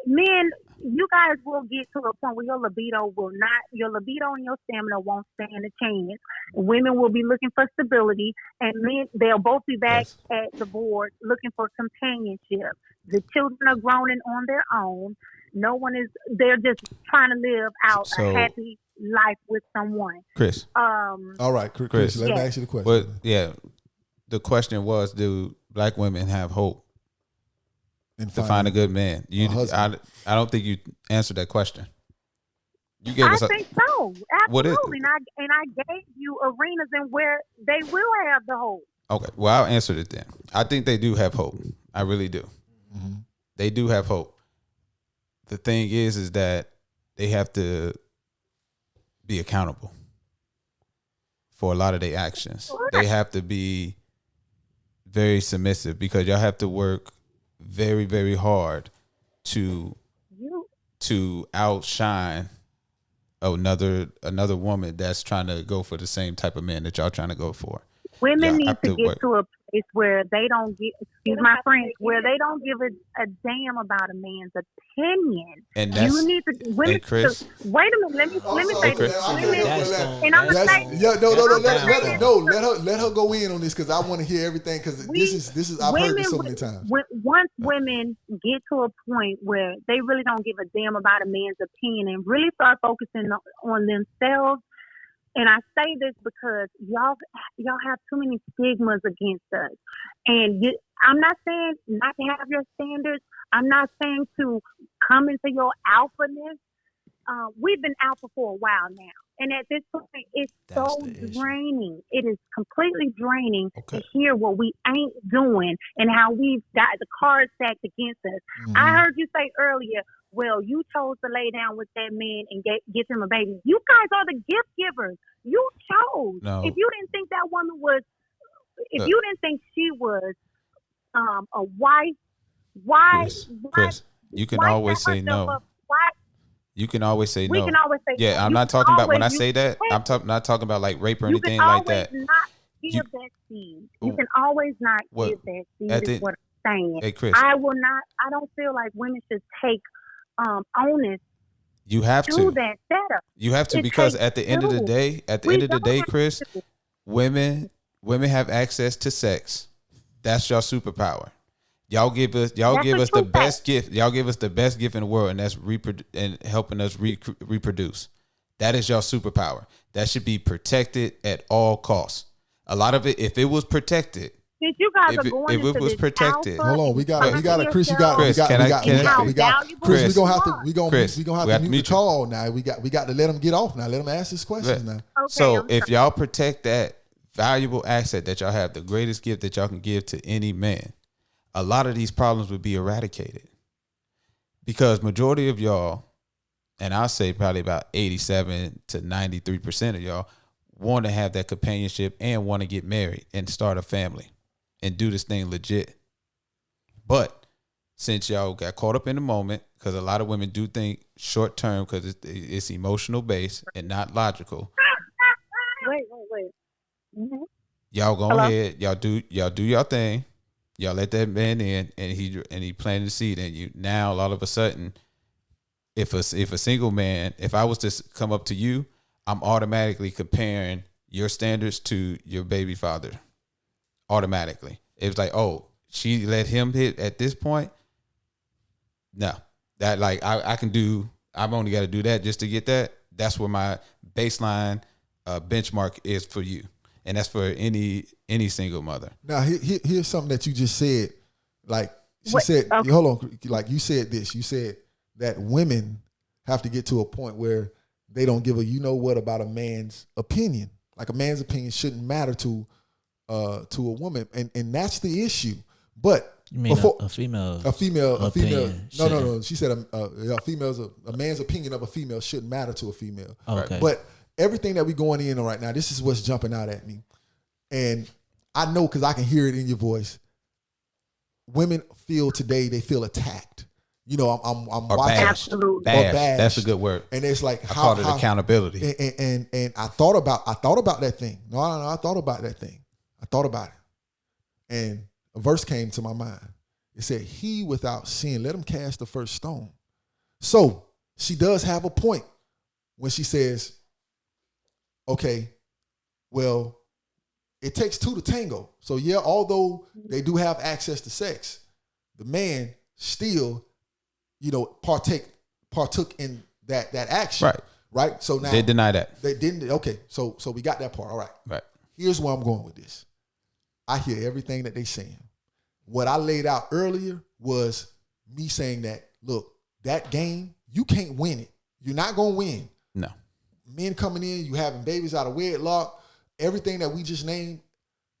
men, you guys will get to a point where your libido and your stamina won't stand a chance. Women will be looking for stability, and men, they'll both be back at the board looking for companionship. The children are grown and on their own. They're just trying to live out a happy life with someone. Chris. All right, Chris, let me ask you the question. But the question was, do black women have hope? to find a good man? I don't think you answered that question. You gave us. I think so. Absolutely. And I gave you arenas in where they will have the hope. Okay. Well, I'll answer it then. I think they do have hope. I really do. Mm-hmm. They do have hope. The thing is that they have to be accountable for a lot of their actions. They have to be very submissive because y'all have to work very, very hard to outshine another woman that's trying to go for the same type of man that y'all trying to go for. Women need to get to a place where they don't get, excuse my French, where they don't give a damn about a man's opinion. And that's, you need to, women, Chris, wait a minute, let me say this. And I'm gonna say, let her go in on this because I want to hear everything because this is I've heard this so many times. Once women get to a point where they really don't give a damn about a man's opinion and really start focusing on themselves. And I say this because y'all have too many stigmas against us. And I'm not saying not to have your standards. I'm not saying to come into your alphaness. We've been alpha for a while now. And at this point, it's so draining. It is completely draining to hear what we ain't doing and how we've got the cards stacked against us. Mm-hmm. I heard you say earlier, well, you chose to lay down with that man and get him a baby. You guys are the gift givers. You chose. No. If you didn't think that woman was, if you didn't think she was a wife, Chris, you can always say no. You can always say no. We can always say yeah, no. I'm not talking about when I say that. I'm not talking about like rape or anything like that. You can always not give that seed. You can always not give that seed. Is what I'm saying. Hey, Chris, I will not. I don't feel like women should take onus. You have to. That setup. You have to because at the end of the day, Chris, women have access to sex. That's your superpower. Y'all give us the best gift. Y'all give us the best gift in the world, and that's and helping us reproduce. That is your superpower. That should be protected at all costs. A lot of it, if it was protected. Since you guys are going into this protected. Alpha, hold on, we got Chris. Chris, we gonna have to mute the call now. We got to let him get off now. Let him ask his questions now. Okay, so if y'all protect that valuable asset that y'all have, the greatest gift that y'all can give to any man, a lot of these problems would be eradicated. Because majority of y'all, and I'll say probably about 87 to 93% of y'all, want to have that companionship and want to get married and start a family and do this thing legit. But since y'all got caught up in the moment, because a lot of women do think short term because it's emotional based and not logical. Wait. Mm-hmm. Y'all go ahead. Y'all do your thing. Y'all let that man in, and he planted the seed in you. Now, all of a sudden, if a single man, if I was to come up to you, I'm automatically comparing your standards to your baby father. Automatically, it was like, oh, she let him hit at this point. No, that like I can do. I've only got to do that just to get that. That's where my baseline benchmark is for you. And that's for any single mother. Now, here's something that you just said. Like she said, hold on. Like you said this. You said that women have to get to a point where they don't give a what about a man's opinion. Like a man's opinion shouldn't matter to a woman, and that's the issue. But you mean a female? A female. No. She said a man's opinion of a female shouldn't matter to a female. Okay. But everything that we going in on right now, this is what's jumping out at me. And I know because I can hear it in your voice. Women feel today, they feel attacked. I'm watching. Absolutely. Bashed. That's a good word. And it's like I call it accountability. And I thought about that thing. No, I thought about that thing. I thought about it. And a verse came to my mind. It said, he without sin, let him cast the first stone. So she does have a point when she says, okay, well, it takes two to tango. So yeah, although they do have access to sex, the man still, partook in that action. Right. So now they deny that. They didn't. Okay. So we got that part. All right. Right. Here's where I'm going with this. I hear everything that they saying. What I laid out earlier was me saying that, look, that game, you can't win it. You're not going to win. No. Men coming in, you having babies out of wedlock, everything that we just named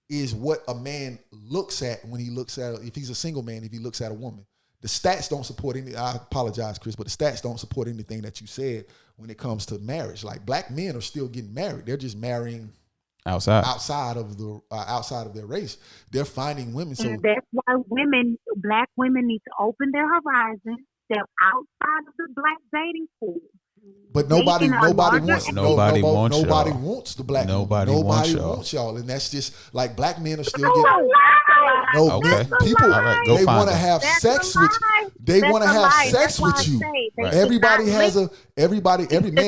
is what a man looks at when he looks at, if he's a single man, if he looks at a woman. The stats don't support any, I apologize, Chris, but the stats don't support anything that you said when it comes to marriage. Like, black men are still getting married. They're just marrying outside of their race. They're finding women. So that's why black women need to open their horizons, step outside of the black dating pool. But nobody wants the black. Nobody wants y'all, and that's just like black men are still getting. Okay. People, all right, they want to have sex with. They want to have sex with you. Right. Every man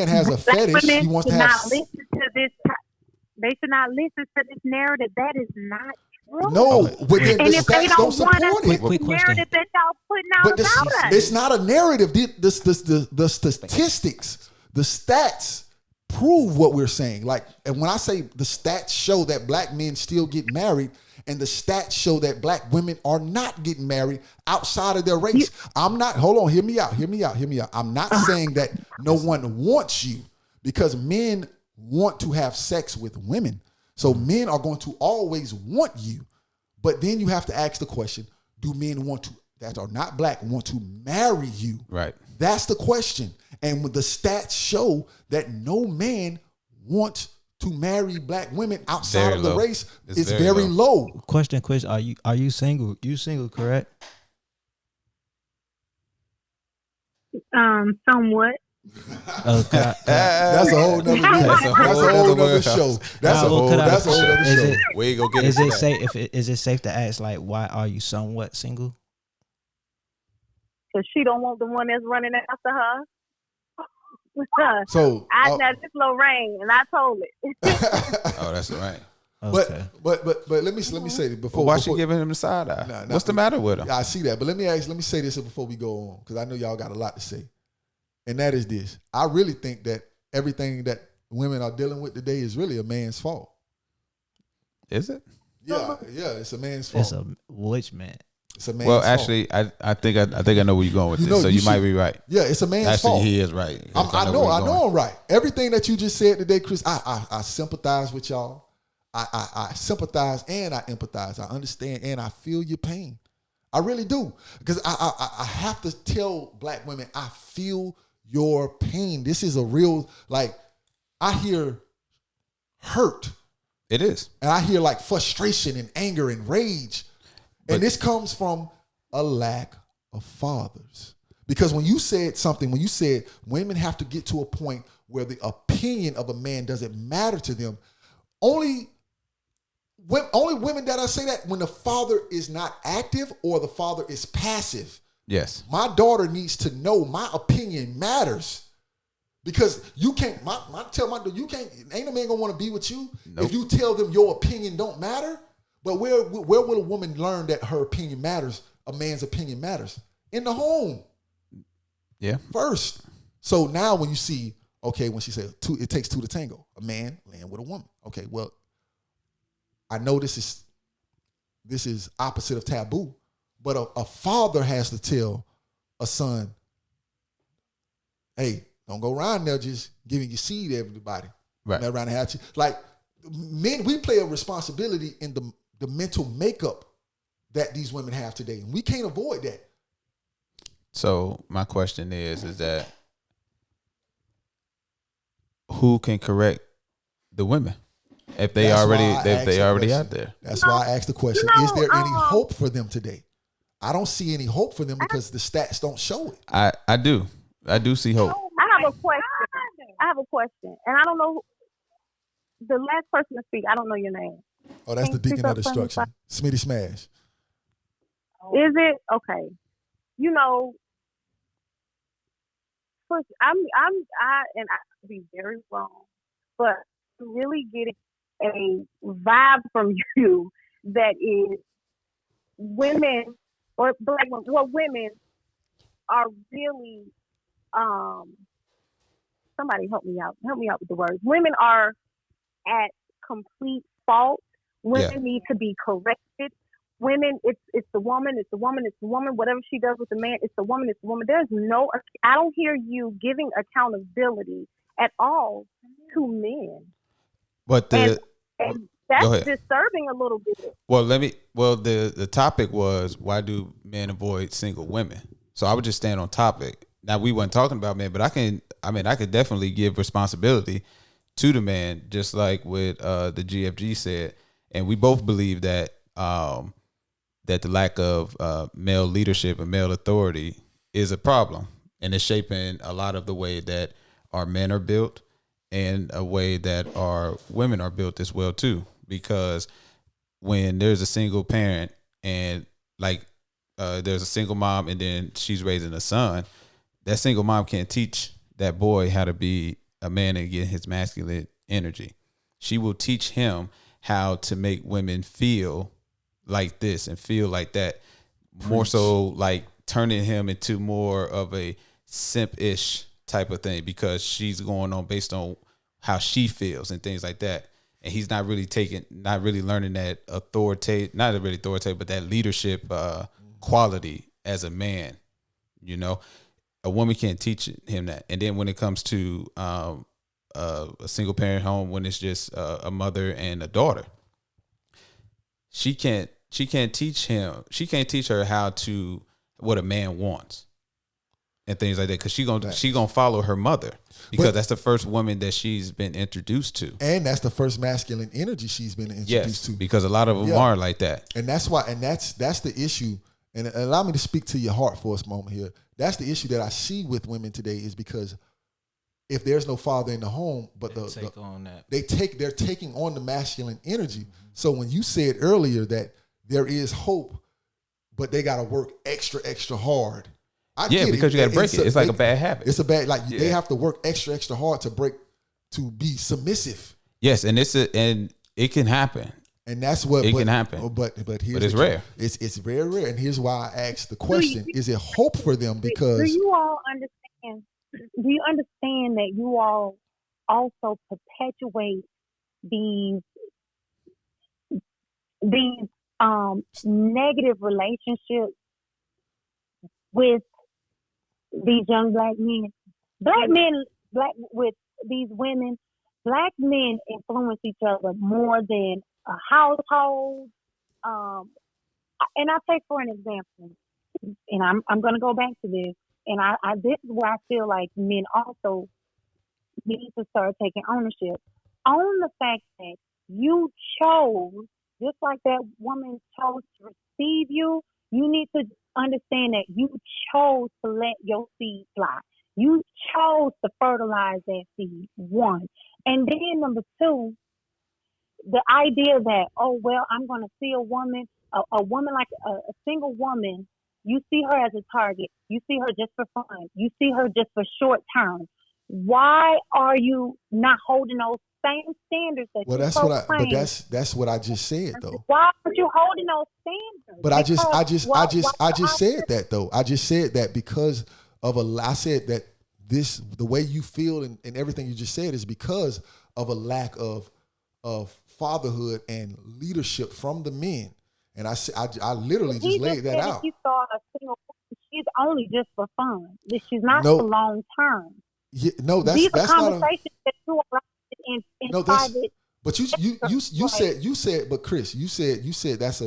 has a fetish. He wants to have. They should not listen to this narrative. That is not true. No, but then the if they stats don't want support it. Quick question. narrative that y'all putting out But about us. it's not a narrative. The statistics, the stats prove what we're saying. Like, and when I say the stats show that black men still get married, and the stats show that black women are not getting married outside of their race. I'm not, hold on, hear me out. I'm not saying that no one wants you, because men want to have sex with women. So men are going to always want you. But then you have to ask the question, do men that are not black want to marry you? Right. That's the question. And the stats show that no man wants to marry black women outside of the race. It's very low. Question. Are you single? You single, correct? Somewhat. Okay. That's a whole nother show. That's a whole nother show. We go get Is it safe? Is it safe to ask, like, why are you somewhat single? Because she don't want the one that's running after her. So now this Lorraine, and I told it. Oh, that's right. Okay. But let me say this before. Why she giving him the side eye? What's the matter with him? I see that, but let me say this before we go on, because I know y'all got a lot to say, and that is this: I really think that everything that women are dealing with today is really a man's fault. Is it? Yeah, it's a man's fault. It's a which man? It's a man's fault. Actually, I think I know where you're going with this. So you might be right. Yeah, it's a man's fault. Actually, he is right. I know I'm right. Everything that you just said today, Chris, I sympathize with y'all. I sympathize and I empathize. I understand and I feel your pain. I really do. Because I have to tell black women, I feel your pain. This is a real, like, I hear hurt. It is. And I hear like frustration and anger and rage. And this comes from a lack of fathers. Because when you said women have to get to a point where the opinion of a man doesn't matter to them, only women that I say that when the father is not active or the father is passive. Yes. My daughter needs to know my opinion matters. Because you can't, ain't a man gonna want to be with you if you tell them your opinion don't matter. But where will a woman learn that her opinion matters? A man's opinion matters in the home. Yeah. First. So now when you see, okay, when she said it takes two to tango, a man laying with a woman. Okay, well, I know this is opposite of taboo, but a father has to tell a son, hey, don't go around there just giving your seed to everybody. Right. Around the house. Like, men, we play a responsibility in the mental makeup that these women have today. And we can't avoid that. So my question is that who can correct the women if they already out there? That's why I asked the question. Is there any hope for them today? I don't see any hope for them because the stats don't show it. I do see hope. I have a question. And I don't know the last person to speak. I don't know your name. Oh, that's the Deacon of Destruction. Smitty Smash. Is it? Okay. You know, first, I could be very wrong, but I'm really getting a vibe from you that is women or black women, well, women are really, somebody help me out with the words. Women are at complete fault. Women need to be corrected. women, it's the woman, it's the woman, it's the woman. Whatever she does with the man, it's the woman, it's the woman. There's no, I don't hear you giving accountability at all to men. But and that's disturbing a little bit. Well, the topic was, why do men avoid single women? So I would just stand on topic. Now, we weren't talking about men, but I could definitely give responsibility to the man, just like what the GFG said. And we both believe that that the lack of male leadership and male authority is a problem, and it's shaping a lot of the way that our men are built and a way that our women are built as well too. Because when there's a single parent and there's a single mom and then she's raising a son, that single mom can't teach that boy how to be a man and get his masculine energy. She will teach him how to make women feel like this and feel like that. More so like turning him into more of a simp-ish type of thing, because she's going on based on how she feels and things like that. And he's not really learning that not really authoritative, but that leadership quality as a man. You know, a woman can't teach him that. And then when it comes to a single parent home, when it's just a mother and a daughter, she can't teach him. She can't teach her what a man wants and things like that, because she gonna follow her mother, because that's the first woman that she's been introduced to, and that's the first masculine energy she's been introduced to. Because a lot of them are like that, and that's why, and that's the issue. And allow me to speak to your heart for a moment here. That's the issue that I see with women today, is because if there's no father in the home, but they're taking on the masculine energy. Mm-hmm. So when you said earlier that there is hope, but they got to work extra hard. Because you got to break it. It's like a bad habit. It's a bad, they have to work extra hard to be submissive. Yes, and it can happen. And that's what can happen. But it's rare. It's very rare. And here's why I asked the question: is it hope for them? Because do you all understand? Do you understand that you all also perpetuate these negative relationships with these young black men? Black with these women, black men influence each other more than a household. And I say, for an example, and I'm going to go back to this, and I this is where I feel like men also need to start taking ownership on the fact that you chose, just like that woman chose to receive you. You need to understand that you chose to let your seed fly. You chose to fertilize that seed, one. And then number two, the idea that, oh, well, I'm going to see a woman like a single woman, you see her as a target. You see her just for fun. You see her just for short term. Why are you not holding those same standards that you proclaim? But that's what I just said, though. Why aren't you holding those standards? But I just said that, though. I just said that because of I said that the way you feel and everything you just said is because of a lack of fatherhood and leadership from the men. And I literally just laid that out. If you saw a single woman, she's only just for fun. She's not for long term. Yeah, no, that's conversations that you are in private. But you said, but Chris, you said that's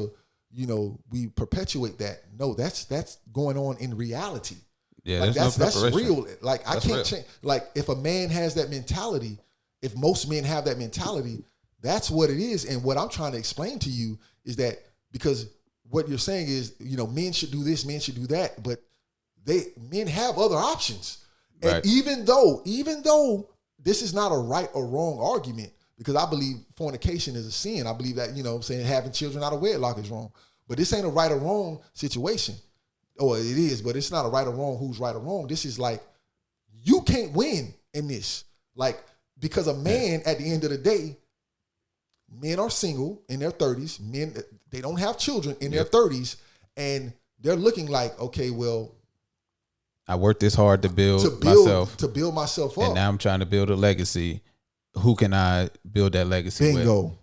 we perpetuate that. No, that's going on in reality. Yeah, that's real. Like I can't change. Like if a man has that mentality, if most men have that mentality, that's what it is. And what I'm trying to explain to you is that, because what you're saying is, men should do this, men should do that, but men have other options. And right. even though this is not a right or wrong argument, because I believe fornication is a sin. I believe that, having children out of wedlock is wrong. But this ain't a right or wrong situation. Or it is, but it's not a right or wrong who's right or wrong. This is like, you can't win in this. Like, because a man, at the end of the day, men are single in their 30s. Men, they don't have children in their 30s. And they're looking like, okay, well, I worked this hard to build myself up. And now I'm trying to build a legacy. Who can I build that legacy with? Bingo.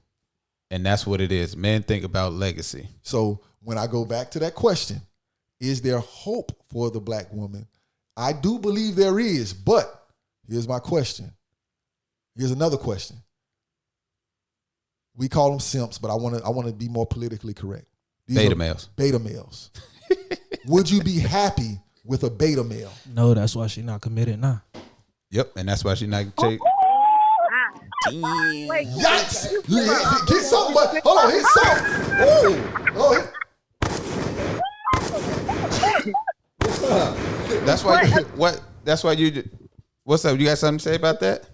And that's what it is. Men think about legacy. So when I go back to that question, is there hope for the black woman? I do believe there is, but here's my question. Here's another question. We call them simps, but I want to be more politically correct. Beta males. Beta males. Would you be happy with a beta male? No, that's why she's not committed now. Yep, and that's why she's not check. Wait, Yikes! Get something, but hold on, hit something. Oh, That's why. That's why you. What's up? You got something to say about that?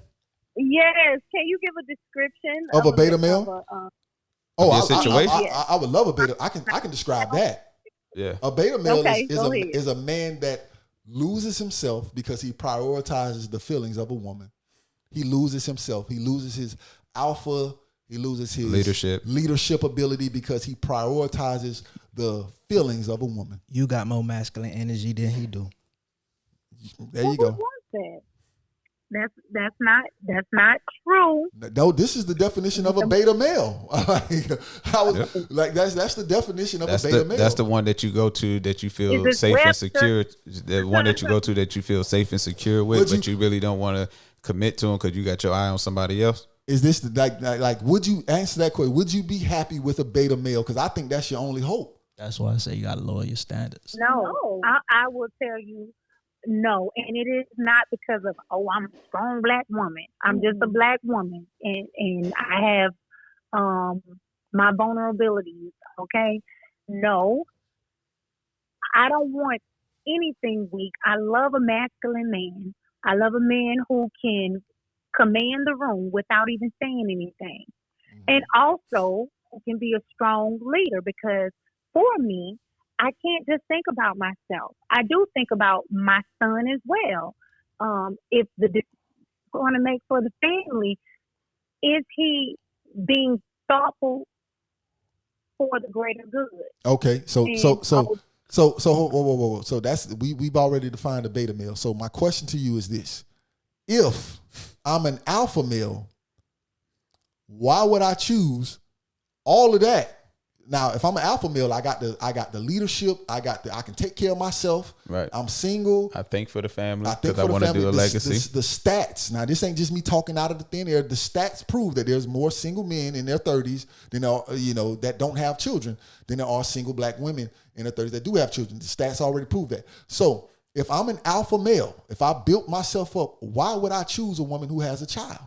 yes. Can you give a description Of a beta male? Your I situation? I would love a beta. I can describe that. Yeah. A beta male Okay, is a man that loses himself because he prioritizes the feelings of a woman. He loses himself. He loses his alpha. He loses his leadership ability because he prioritizes the feelings of a woman. You got more masculine energy than he do. There you go. That's not true. No, this is the definition of a beta male. That's the definition of a beta male. That's the one that you go to that you feel safe and secure. The one that you go to that you feel safe and secure with, but you really don't want to commit to him because you got your eye on somebody else. Is this like? Would you answer that question? Would you be happy with a beta male? Because I think that's your only hope. That's why I say you got to lower your standards. No. I will tell you no. And it is not because of, I'm a strong black woman. I'm just a black woman. And I have my vulnerabilities, okay? No. I don't want anything weak. I love a masculine man. I love a man who can command the room without even saying anything. And also who can be a strong leader, because for me, I can't just think about myself. I do think about my son as well. If the decision is going to make for the family, is he being thoughtful for the greater good? Okay, so whoa. So that's we've already defined a beta male. So my question to you is this: if I'm an alpha male, why would I choose all of that? Now, if I'm an alpha male, I got the leadership. I can take care of myself. Right. I'm single. I think for the family I think because I want to do a legacy. The stats. Now, this ain't just me talking out of the thin air. The stats prove that there's more single men in their 30s than that don't have children than there are single black women in their 30s that do have children. The stats already prove that. So, if I'm an alpha male, if I built myself up, why would I choose a woman who has a child?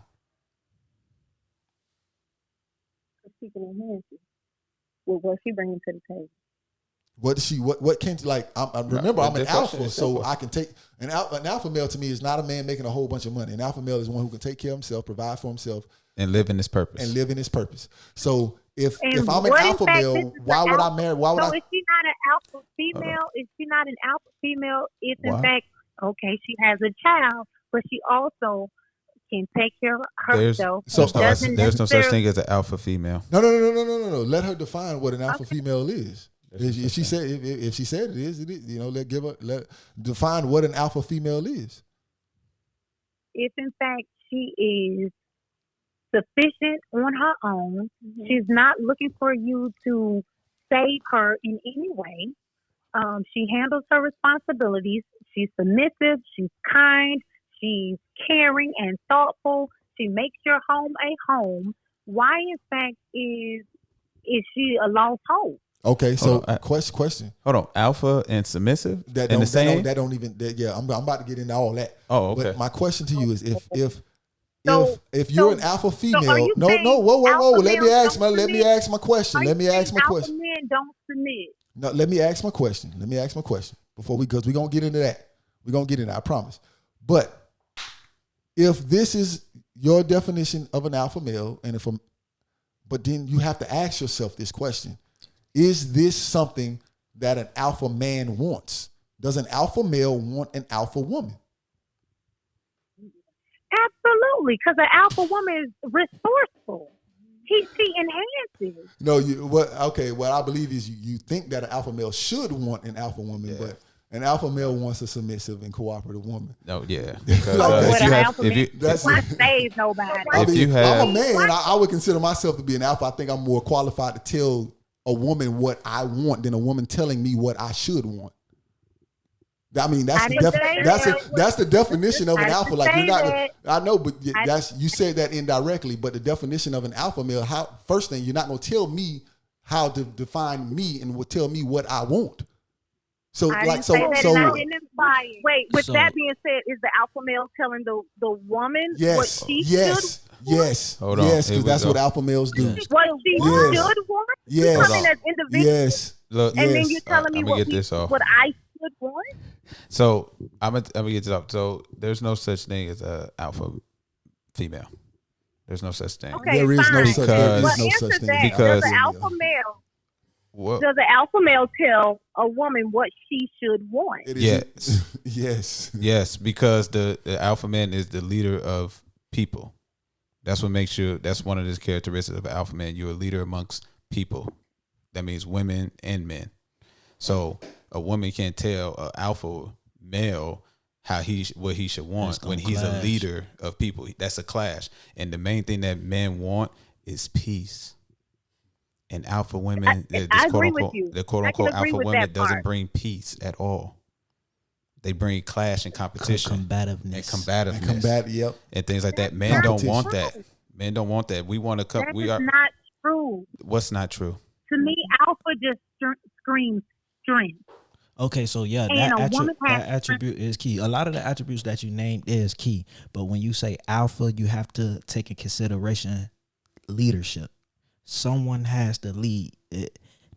What she brings to the table. What does she? What can like? Remember, I'm an alpha, so I can take an alpha male. To me, is not a man making a whole bunch of money. An alpha male is one who can take care of himself, provide for himself, and live in his purpose. So if I'm an alpha male, why would I marry? Why would I? So is she not an alpha female? Is she not an alpha female? If in fact, okay, she has a child, but she also can take care of herself. There's no such thing as an alpha female. No. Let her define what an alpha female is. If she said it is, it is. Let define what an alpha female is. If in fact she is sufficient on her own, she's not looking for you to save her in any way. She handles her responsibilities. She's submissive. She's kind. She's caring and thoughtful. She makes your home a home. Why, in fact, is she a lost hope? Okay, so question. Hold on, alpha and submissive. I'm about to get into all that. Oh, okay. But my question to you is, if you're an alpha female, whoa. Let me ask my question. Let me ask my question. Alpha men don't submit. No, let me ask my question. Because we're gonna get into that. We're gonna get into that, I promise. But if this is your definition of an alpha male, but then you have to ask yourself this question: is this something that an alpha man wants? Does an alpha male want an alpha woman? Absolutely, because an alpha woman is resourceful. She enhances. No, what I believe is you think that an alpha male should want an alpha woman, but an alpha male wants a submissive and cooperative woman. No, yeah. Because save nobody. I'm a man. I would consider myself to be an alpha. I think I'm more qualified to tell a woman what I want than a woman telling me what I should want. I mean, that's the definition of an alpha. Like you're not. I know, but you said that indirectly. But the definition of an alpha male, first thing, you're not going to tell me how to define me and will tell me what I want. So Wait, with that being said, is the alpha male telling the woman what she should want? Yes. Hold on. Yes, because that's what alpha males do. What she should want? Yes. You coming as individuals, Yes. Look, and then you're telling me what I should want? So I'm gonna get this off. So there's no such thing as a alpha female. There's no such thing. Okay, there is fine. no such thing. Because does the alpha male what? Does the alpha male tell a woman what she should want? Yes, because the alpha man is the leader of people. That's what makes you. That's one of the characteristics of an alpha man. You're a leader amongst people. That means women and men. So a woman can't tell an alpha male what he should want when he's a leader of people. That's a clash. And the main thing that men want is peace. And alpha women, the quote unquote alpha women doesn't bring peace at all. They bring clash and competition, combativeness, and things like that. Men don't want that. Men don't want that. We want to come. That is not true. What's not true? To me, alpha just screams strength. Okay, so yeah, that attribute is key. A lot of the attributes that you named is key, but when you say alpha, you have to take in consideration leadership. Someone has to lead.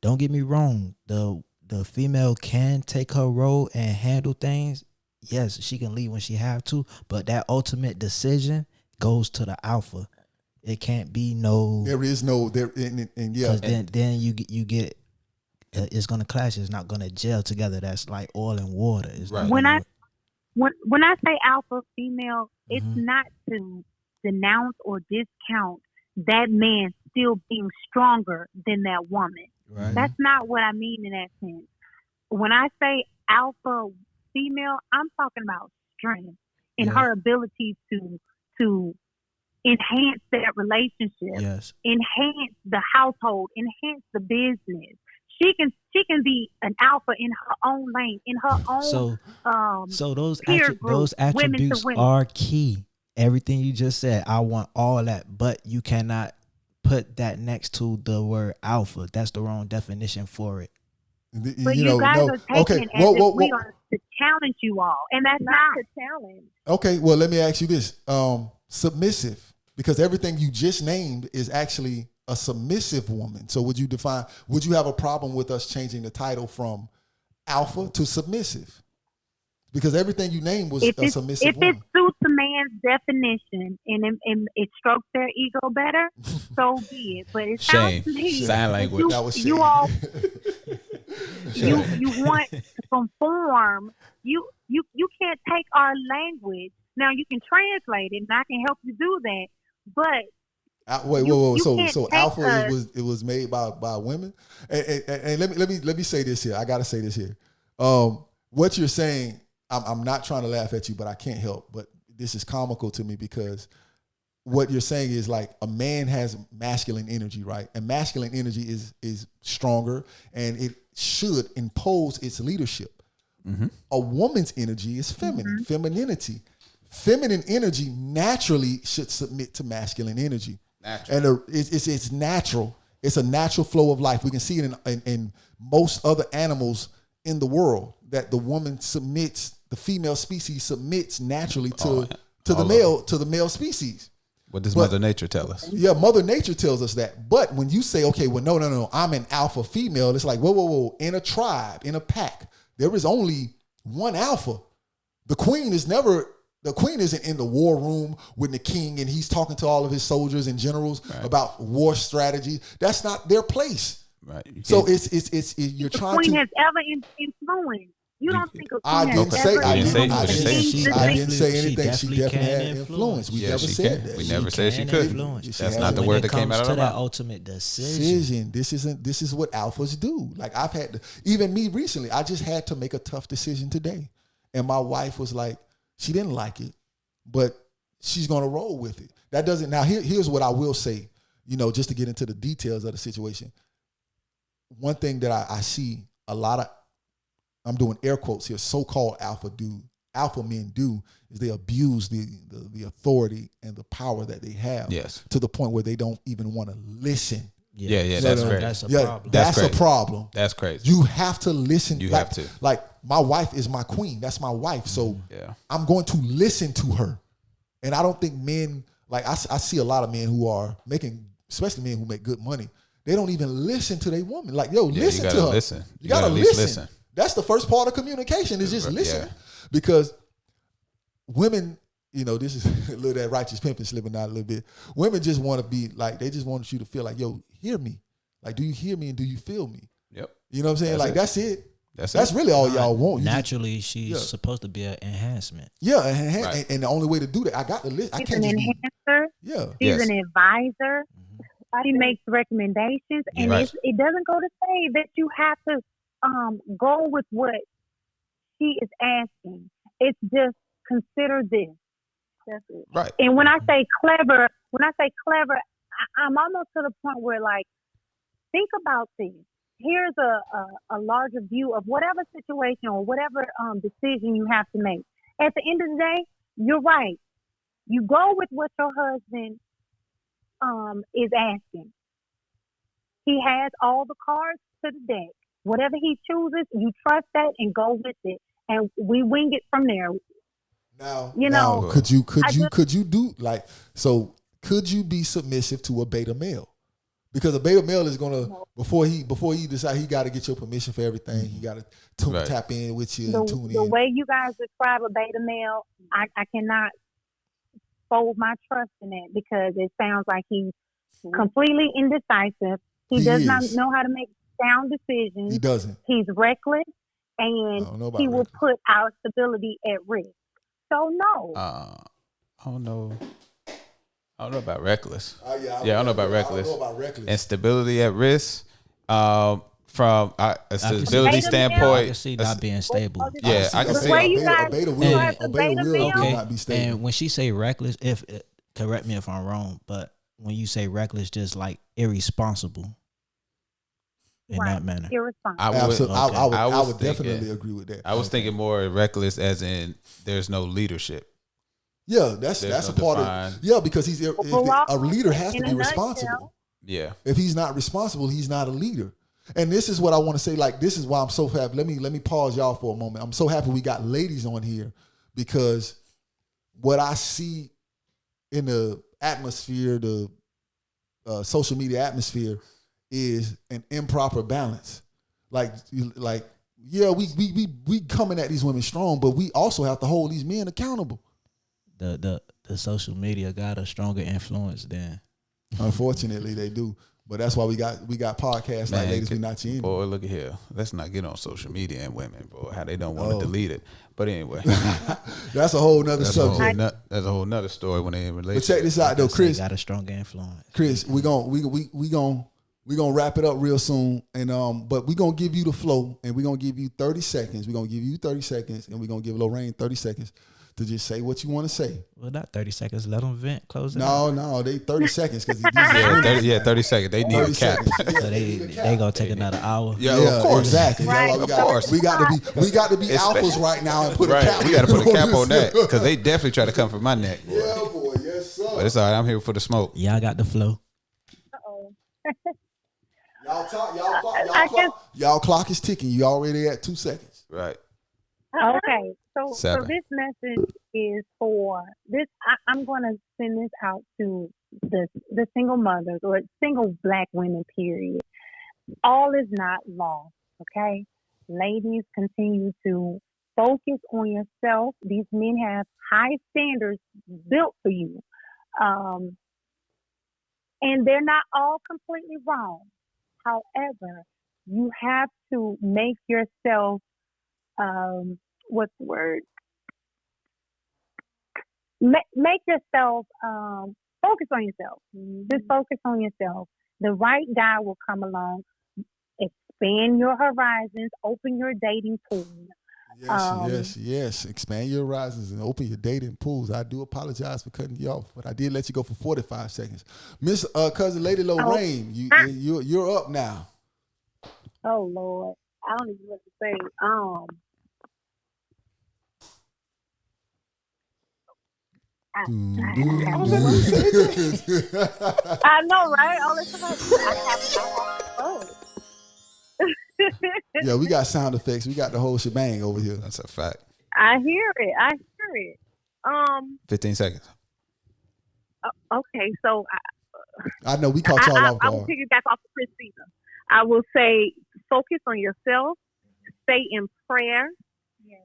Don't get me wrong. The female can take her role and handle things. Yes, she can lead when she have to, but that ultimate decision goes to the alpha. It can't be no. There is no there, and yeah. Because then you get it's gonna clash. It's not gonna gel together. That's like oil and water. Right. When I say alpha female, it's not to denounce or discount that man still being stronger than that woman. Right. That's not what I mean in that sense. When I say alpha female, I'm talking about strength and her ability to enhance that relationship, enhance the household, enhance the business. She can be an alpha in her own lane, in her own so those peer group, those attributes are key. Everything you just said, I want all that, but you cannot put that next to the word alpha. That's the wrong definition for it. But you guys are taking it as if we are to challenge you all, and that's not a challenge. Okay, well, let me ask you this. Submissive, because everything you just named is actually a submissive woman. So would you have a problem with us changing the title from alpha to submissive? Because everything you named was a submissive woman. If it suits a man's definition and it strokes their ego better, so be it. But it sounds to me sign language. You all you want to conform. You can't take our language. Now you can translate it, and I can help you do that. But wait. So alpha it was made by women. And let me say this here. I got to say this here. What you're saying, I'm not trying to laugh at you, but I can't help. But this is comical to me because what you're saying is like a man has masculine energy, right? And masculine energy is stronger, and it should impose its leadership. Mm-hmm. A woman's energy is feminine, femininity. Feminine energy naturally should submit to masculine energy. And it's natural. It's a natural flow of life. We can see it in most other animals in the world that the woman submits, the female species submits naturally to the male species. What does Mother Nature tell us? Yeah, Mother Nature tells us that. But when you say, okay, well, no, I'm an alpha female, it's like, whoa. In a tribe, in a pack, there is only one alpha. The queen isn't in the war room with the king and he's talking to all of his soldiers and generals about war strategy. That's not their place. Right. So it's you're trying to. The queen has ever influenced. You don't think a queen I didn't say anything. She She definitely had influence. We never said that. We never said she couldn't. That's not the word that came out of her mouth. That ultimate decision. This is what alphas do. Like I've had even me recently. I just had to make a tough decision today, and my wife was like, she didn't like it, but she's gonna roll with it. That doesn't. Now here's what I will say. Just to get into the details of the situation. one thing that I see a lot of, I'm doing air quotes here, so-called alpha men do is they abuse the authority and the power that they have. Yes. To the point where they don't even want to listen. Yeah, that's crazy. That's a Yeah, problem. that's crazy. a problem. That's crazy. You have to listen. You like, have to. Like, my wife is my queen. That's my wife. So Yeah. I'm going to listen to her. And I don't think men, like I see a lot of men who are making, especially men who make good money, they don't even listen to their woman. Like, yo, Yeah, listen you to gotta her. listen. You gotta at least listen. That's the first part of communication is just Yeah. listen. Because women, you know, this is a little that righteous pimping slipping out a little bit. Women just want to be like, they just want you to feel like, yo, hear me. Like, do you hear me and do you feel me? Yep. You know what I'm saying? That's like, it. that's it. That's That's really all y'all want. You just- Naturally, she's Yeah. supposed to be an enhancement. yeah, Right. and the only way to do that, I got to listen. I She's can't an just be, enhancer. yeah. She's Yes. an advisor. She makes recommendations, and Right. it doesn't go to say that you have to go with what she is asking. It's just consider this. That's it. Right. And when I say clever, I'm almost to the point where, like, think about this. Here's a larger view of whatever situation or whatever decision you have to make. At the end of the day, you're right. You go with what your husband is asking. He has all the cards to the deck. Whatever he chooses, you trust that and go with it. And we wing it from there. Now, You now, know, could you do like, so could you be submissive to a beta male? Because a beta male is gonna before he decide, he got to get your permission for everything. He got to Right. tap in with you and tune The in. way you guys describe a beta male, I cannot fold my trust in it because it sounds like he's completely indecisive. He does not is. know how to make sound decisions. He doesn't. He's reckless, I and don't know about he will reckless. put our stability at risk. So no. I don't know. I don't know about reckless. Yeah, I don't know about reckless. I don't know about reckless. And stability at risk. From a stability Beta male? standpoint, I can see not being stable. Yeah, I can The see way a you beta, guys a beta do will, as a a beta beta will male, not be stable. And when she say reckless, if correct me if I'm wrong, but when you say reckless, just like irresponsible in right, that manner. irresponsible. I would. Absolutely, okay. I would, I I was would thinking- definitely agree with that. I was thinking more reckless, as in there's no leadership. Yeah, that's There's a no part defined- of. Yeah, because he's if a leader has to In be a nutshell. responsible. Yeah. If he's not responsible, he's not a leader. And this is what I want to say. Like, this is why I'm so happy. Let me pause y'all for a moment. I'm so happy we got ladies on here because what I see in the atmosphere, the social media atmosphere, is an improper balance. Like yeah, we coming at these women strong, but we also have to hold these men accountable. The social media got a stronger influence than Unfortunately, they do. But that's why we got podcasts like Man, Ladies Be Not Your Enemy. Boy, look at here. Let's not get on social media and women, boy. How they don't want Oh. to delete it. But anyway, That's a whole nother that's a whole, subject. that's a whole nother story when they in But relationship. check this out though, they Chris. got a stronger influence. Chris, we gonna wrap it up real soon, and but we gonna give you the flow, and we gonna give you 30 seconds. We gonna give you 30 seconds, and we gonna give Lorraine 30 seconds to just say what you want to say. Well, not 30 seconds. Let them vent. Close it out. No, they 30 seconds because Yeah, 30 seconds. They need a 30 cap. seconds. Yeah, So need a they cap. gonna take another hour. Yeah, Yeah, of course. exactly. Right. That's why Of course. we got to be Especially- alphas right now and put a Right, cap. we got to put a cap this. on that because they definitely try to come for my neck. Boy. Yeah, boy, yes sir. But it's all right. I'm here for the smoke. Y'all got the flow. Uh-oh. Y'all clock is ticking. You already at 2 seconds. Right. Okay, so 7. this message is for this. I'm going to send this out to the single mothers or single Black women. Period. All is not lost. Okay, ladies, continue to focus on yourself. These men have high standards built for you, and they're not all completely wrong. However, you have to make yourself what's the word? Make yourself focus on yourself. Just focus on yourself. The right guy will come along. Expand your horizons. Open your dating pool. Yes. Expand your horizons and open your dating pools. I do apologize for cutting you off, but I did let you go for 45 seconds. Miss Cousin Lady Lorraine, you're up now. Oh Lord, I don't even know what to say. I know, right? All this time, I have Yeah, we got sound effects. We got the whole shebang over here. That's a fact. I hear it. 15 seconds. Okay, so I know we caught y'all off I will guard. piggyback off of Christina. I will say focus on yourself, stay in prayer,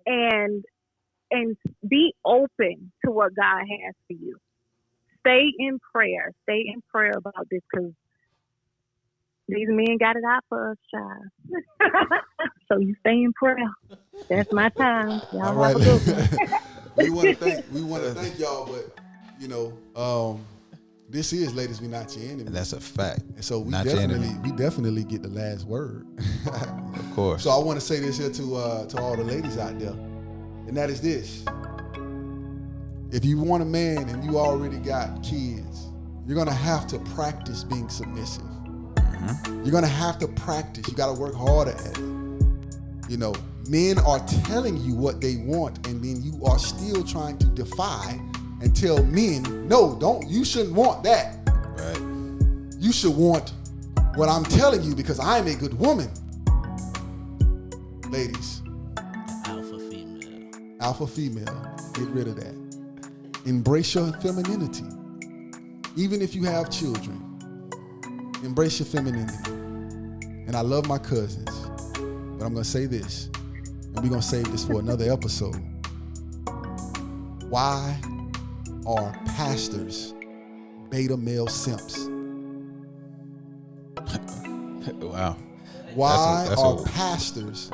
and be open to what God has for you. Stay in prayer. Stay in prayer about this because these men got it out for us, child. So you stay in prayer. That's my time. Y'all All right. have a good one. we want to thank y'all, but you know, this is Ladies We Not Your Enemy. And that's a fact. And so we Not your enemy. definitely get the last word. Of course. So I want to say this here to all the ladies out there, and that is this: if you want a man and you already got kids, you're gonna have to practice being submissive. Mm-hmm. You're gonna have to practice. You got to work harder at it. You know, men are telling you what they want, and then you are still trying to defy and tell men, no, don't. You shouldn't want that. Right. You should want what I'm telling you because I'm a good woman. Ladies, alpha female, get rid of that. Embrace your femininity. Even if you have children, embrace your femininity. And I love my cousins, but I'm going to say this, and we're going to save this for another episode. Why are pastors beta male simps? Wow. Why are pastors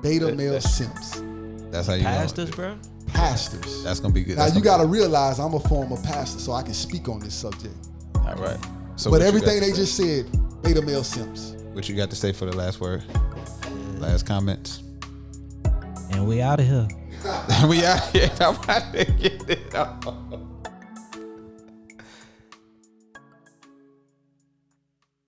beta male simps? That's how you Pastors, bro? Pastors. That's going to be good. Now, you got to realize I'm a former pastor, so I can speak on this subject. All right. So But everything they just said, beta male simps. What you got to say for the last word? Last comments? And we out of here. We out here. I'm about to get it off.